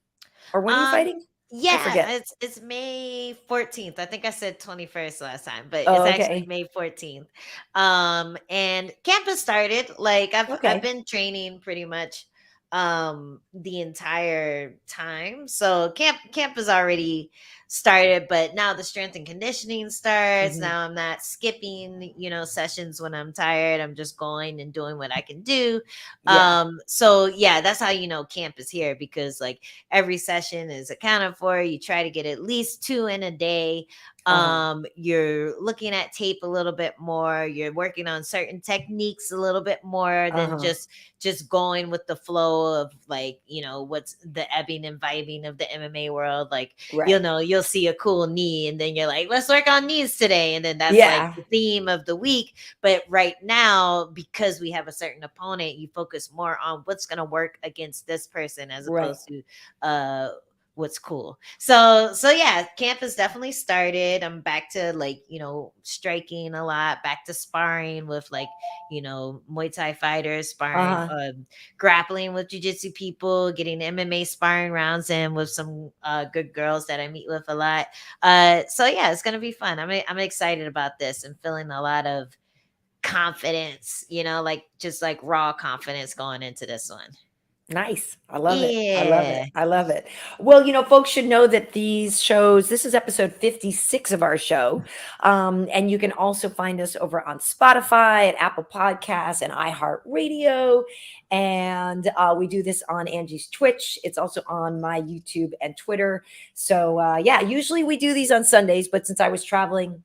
Or when are you Um, fighting? I yeah, forget. it's May 14th. I think I said 21st last time, but it's Oh, actually okay. May 14th. And camp has started. Like I've Okay. been training pretty much the entire time. So camp has already started, but now the strength and conditioning starts. Mhm. Now I'm not skipping, sessions when I'm tired. I'm just going and doing what I can do. Yeah. So yeah, that's how camp is here, because like every session is accounted for. You try to get at least 2 in a day. Uh-huh. You're looking at tape a little bit more. You're working on certain techniques a little bit more than Uh-huh. just going with the flow of, like, what's the ebbing and vibing of the MMA world. Like, Right. you'll see a cool knee and then you're like, let's work on knees today, and then that's like Yeah. the theme of the week. But right now, because we have a certain opponent, you focus more on what's going to work against this person, as Right. opposed to what's cool. So yeah, camp has definitely started. I'm back to, like, striking a lot, back to sparring with, like, Muay Thai fighters, sparring, Uh-huh. grappling with jiu-jitsu people, getting MMA sparring rounds in with some good girls that I meet with a lot. So yeah, it's gonna be fun. I'm excited about this and feeling a lot of confidence, like just like raw confidence going into this one. Nice. I love it. I love it. Yeah. I love it. Well, folks should know that this is episode 56 of our show. And you can also find us over on Spotify and Apple Podcasts and iHeartRadio. And we do this on Angie's Twitch. It's also on my YouTube and Twitter. So yeah, usually we do these on Sundays, but since I was traveling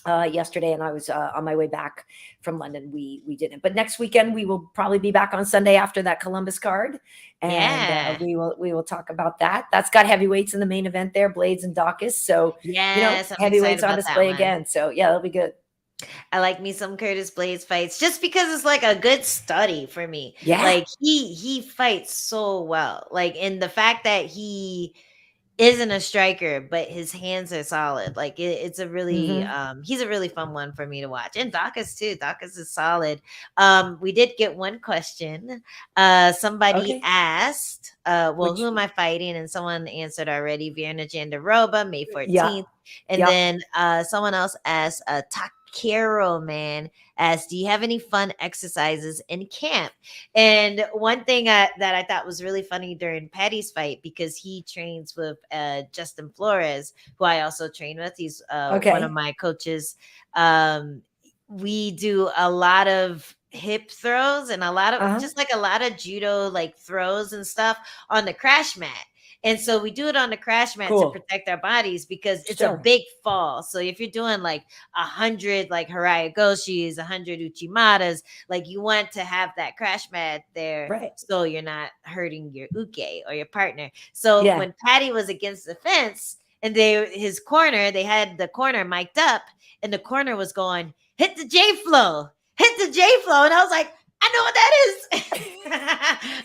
yesterday and I was on my way back from London, we didn't. But next weekend we will probably be back on Sunday after that Columbus card, and Yeah. we will talk about that. That's got heavyweights in the main event there, Blades and Dawkins. So Yes, I'm excited heavyweights on about that display one. again. So yeah, that'll be good. I like me some Curtis Blades fights, just because it's like a good study for me. Yeah. Like, he fights so well. Like, in the fact that he isn't a striker, but his hands are solid. Like, it's a really Hmm. he's a really fun one for me to watch. And Dawkins too. Dawkins is solid. We did get one question. Somebody Okay. asked, well, Which who am I fighting? And someone answered already, Vierna Jandiroba, May yeah. 14th. And Yep. then someone else asked, Takero man asked, do you have any fun exercises in camp? And one thing that I thought was really funny during Paddy's fight, because he trains with Justin Flores, who I also train with. He's one of Okay. my coaches. We do a lot of hip throws and a lot of Uh-huh. just like a lot of judo like throws and stuff on the crash mat. And so we do it on the crash mat to Cool. protect our bodies, because it's a Sure. big fall. So if you're doing like 100 like Haraya Goshis, 100 Uchimatas, like, you want to have that crash mat there Right. so you're not hurting your uke or your partner. So Yeah. when Paddy was against the fence and they had the corner mic'd up, and the corner was going, hit the J flow, and I was like, I know what that is.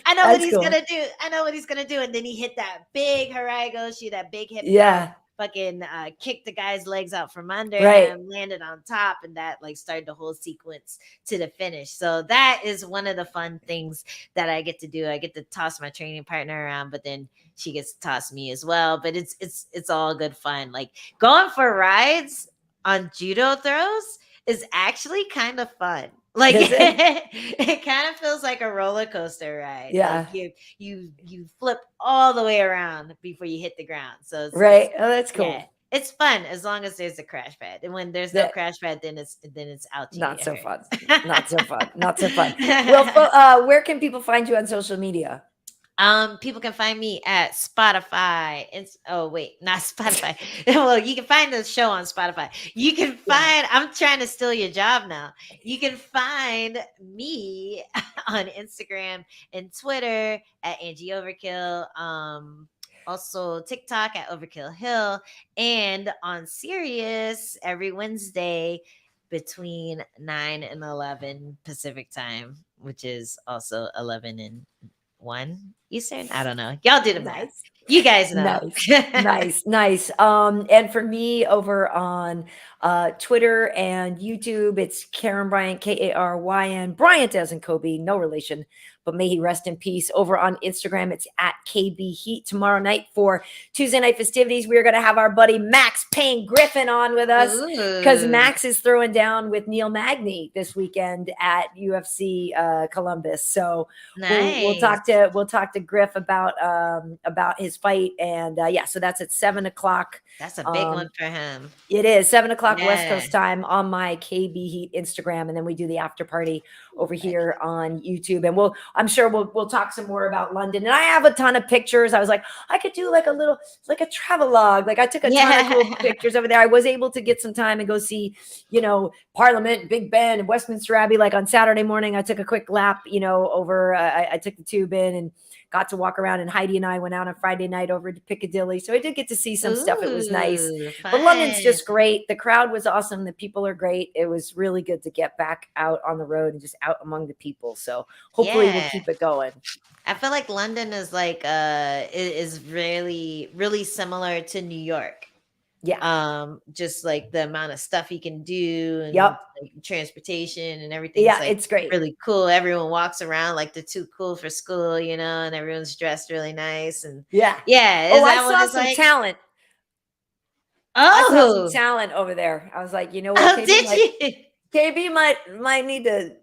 I know what That's he's cool. gonna do. I know what he's gonna do. And then he hit that big Harai Goshi, that big hip throw, Yeah. fucking kicked the guy's legs out from under Right. him, landed on top, and that like started the whole sequence to the finish. So that is one of the fun things that I get to do. I get to toss my training partner around, but then she gets to toss me as well. But it's all good fun. Like, going for rides on judo throws is actually kind of fun. Like, Is it? it kind of feels like a roller coaster ride. Like, Yeah. you flip all the way around before you hit the ground. So it's Right. Oh, that's yeah, cool. it's fun as long as there's a crash pad. And when there's no That crash pad, then it's out to Not get so fun. hurt. Not so fun. Not so fun. Well, where can people find you on social media? People can find me at Spotify. Oh wait, not Spotify. Well, you can find the show on Spotify. You can find. I'm trying to steal your job now. You can find me on Instagram and Twitter at Angie Overkill. Also TikTok at Overkill Hill, and on Sirius every Wednesday between 9 and 11 Pacific time, which is also 11 and 1 Eastern. I don't know. Y'all do the math. You guys know. Nice. And for me over on Twitter and YouTube, it's Karyn Bryant, Karyn. Bryant as in Kobe, no relation, but may he rest in peace. Over on Instagram, it's at KB Heat. Tomorrow night for Tuesday night festivities, we are going to have our buddy Max Payne Griffin on with us, because Max is throwing down with Neil Magny this weekend at UFC Columbus. So we'll talk to Griff about his fight, and so that's at 7:00. That's a big one for him. It is 7:00 West Coast time on my KB Heat Instagram, and then we do the after party over here on YouTube. And I'm sure we'll talk some more about London. And I have a ton of pictures. I was like, I could do like a travelogue. Like I took a ton of cool pictures over there. I was able to get some time and go see, Parliament, Big Ben, and Westminster Abbey. Like on Saturday morning, I took a quick lap, over. I took the tube in and got to walk around, and Heidi and I went out on Friday night over to Piccadilly. So I did get to see some stuff. It was nice. Fun. But London's just great. The crowd was awesome. The people are great. It was really good to get back out on the road and just out among the people. So hopefully we'll keep it going. I feel like London is like is really, really similar to New York. Yeah. Just like the amount of stuff you can do, and like, transportation and everything. Yeah, it's great. Really cool. Everyone walks around like they're too cool for school, and everyone's dressed really nice. And yeah. I saw some talent. I saw some talent over there. I was like, you know what? KB might need to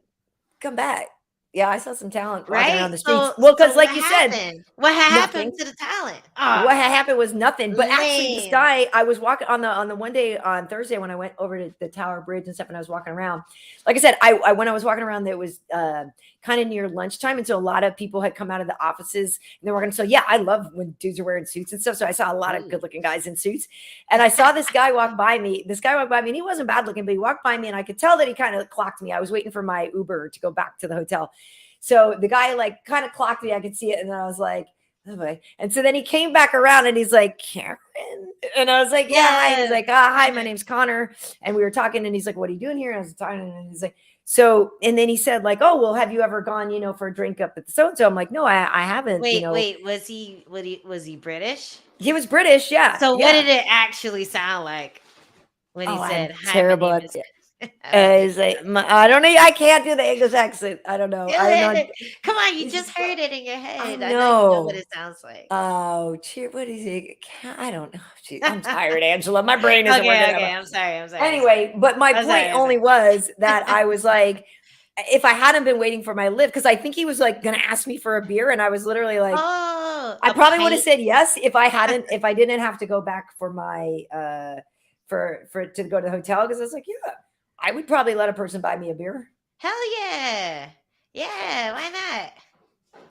come back. Yeah, I saw some talent walking around the streets. Because like you said, what happened to the talent? What happened was nothing. But actually, this guy, I was walking on the one day on Thursday when I went over to the Tower Bridge and stuff, and I was walking around. Like I said, when I was walking around, it was kind of near lunchtime, and so a lot of people had come out of the offices, and they were working. So yeah, I love when dudes are wearing suits and stuff. So I saw a lot of good-looking guys in suits, and I saw this guy walk by me. And he wasn't bad looking, but he walked by me, and I could tell that he kind of clocked me. I was waiting for my Uber to go back to the hotel. So the guy like kind of clocked me. I could see it. And then I was like, oh boy. And so then he came back around and he's like, Karyn. And I was like, yeah. Hi. He's like, hi, my name's Connor. And we were talking, and he's like, what are you doing here? And I was talking, and he's like, so, and then he said like, oh, well, have you ever gone, for a drink up at the so-and-so? I'm like, no, I haven't. Wait, was he British? He was British. Yeah. So what did it actually sound like when he said, hi, terrible at it. He's like, I don't know. I can't do the English accent. I don't know. Come on, you just heard it in your head. I know you know what it sounds like. Oh, what is it? I don't know. I'm tired, Angela. My brain isn't working. Okay. I'm sorry. Anyway, but my point only was that I was like, if I hadn't been waiting for my lift, because I think he was like going to ask me for a beer, and I was literally like, I probably would have said yes if I didn't have to go back for my to go to the hotel, because I was like, yeah. I would probably let a person buy me a beer. Hell yeah. Yeah, why not?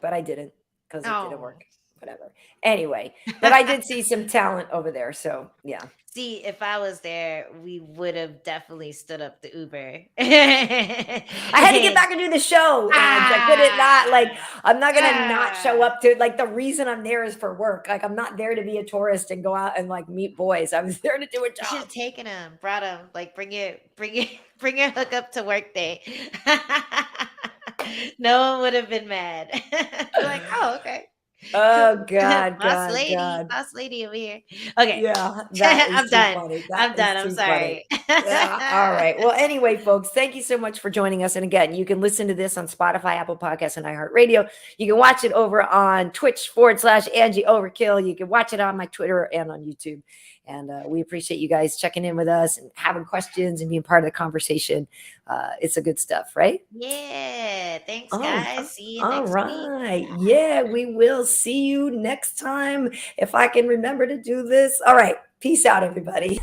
But I didn't, because it didn't work. Whatever. Anyway, but I did see some talent over there. So, yeah. See, if I was there, we would have definitely stood up the Uber. I had to get back and do the show. I couldn't not, like, I'm not going to not show up to, like, the reason I'm there is for work. Like, I'm not there to be a tourist and go out and, like, meet boys. I was there to do a job. You should have taken him, brought him, like, bring your hook up to work day. No one would have been mad. Like, oh, okay. Oh God, boss lady over here. Okay, yeah, I'm done. I'm sorry. Yeah. All right. Well, anyway, folks, thank you so much for joining us. And again, you can listen to this on Spotify, Apple Podcasts, and iHeartRadio. You can watch it over on Twitch/Angie Overkill. You can watch it on my Twitter and on YouTube. And we appreciate you guys checking in with us and having questions and being part of the conversation. It's the good stuff, right? Yeah. Thanks, guys. See you next week. Week. Yeah, we will see you next time if I can remember to do this. All right. Peace out, everybody.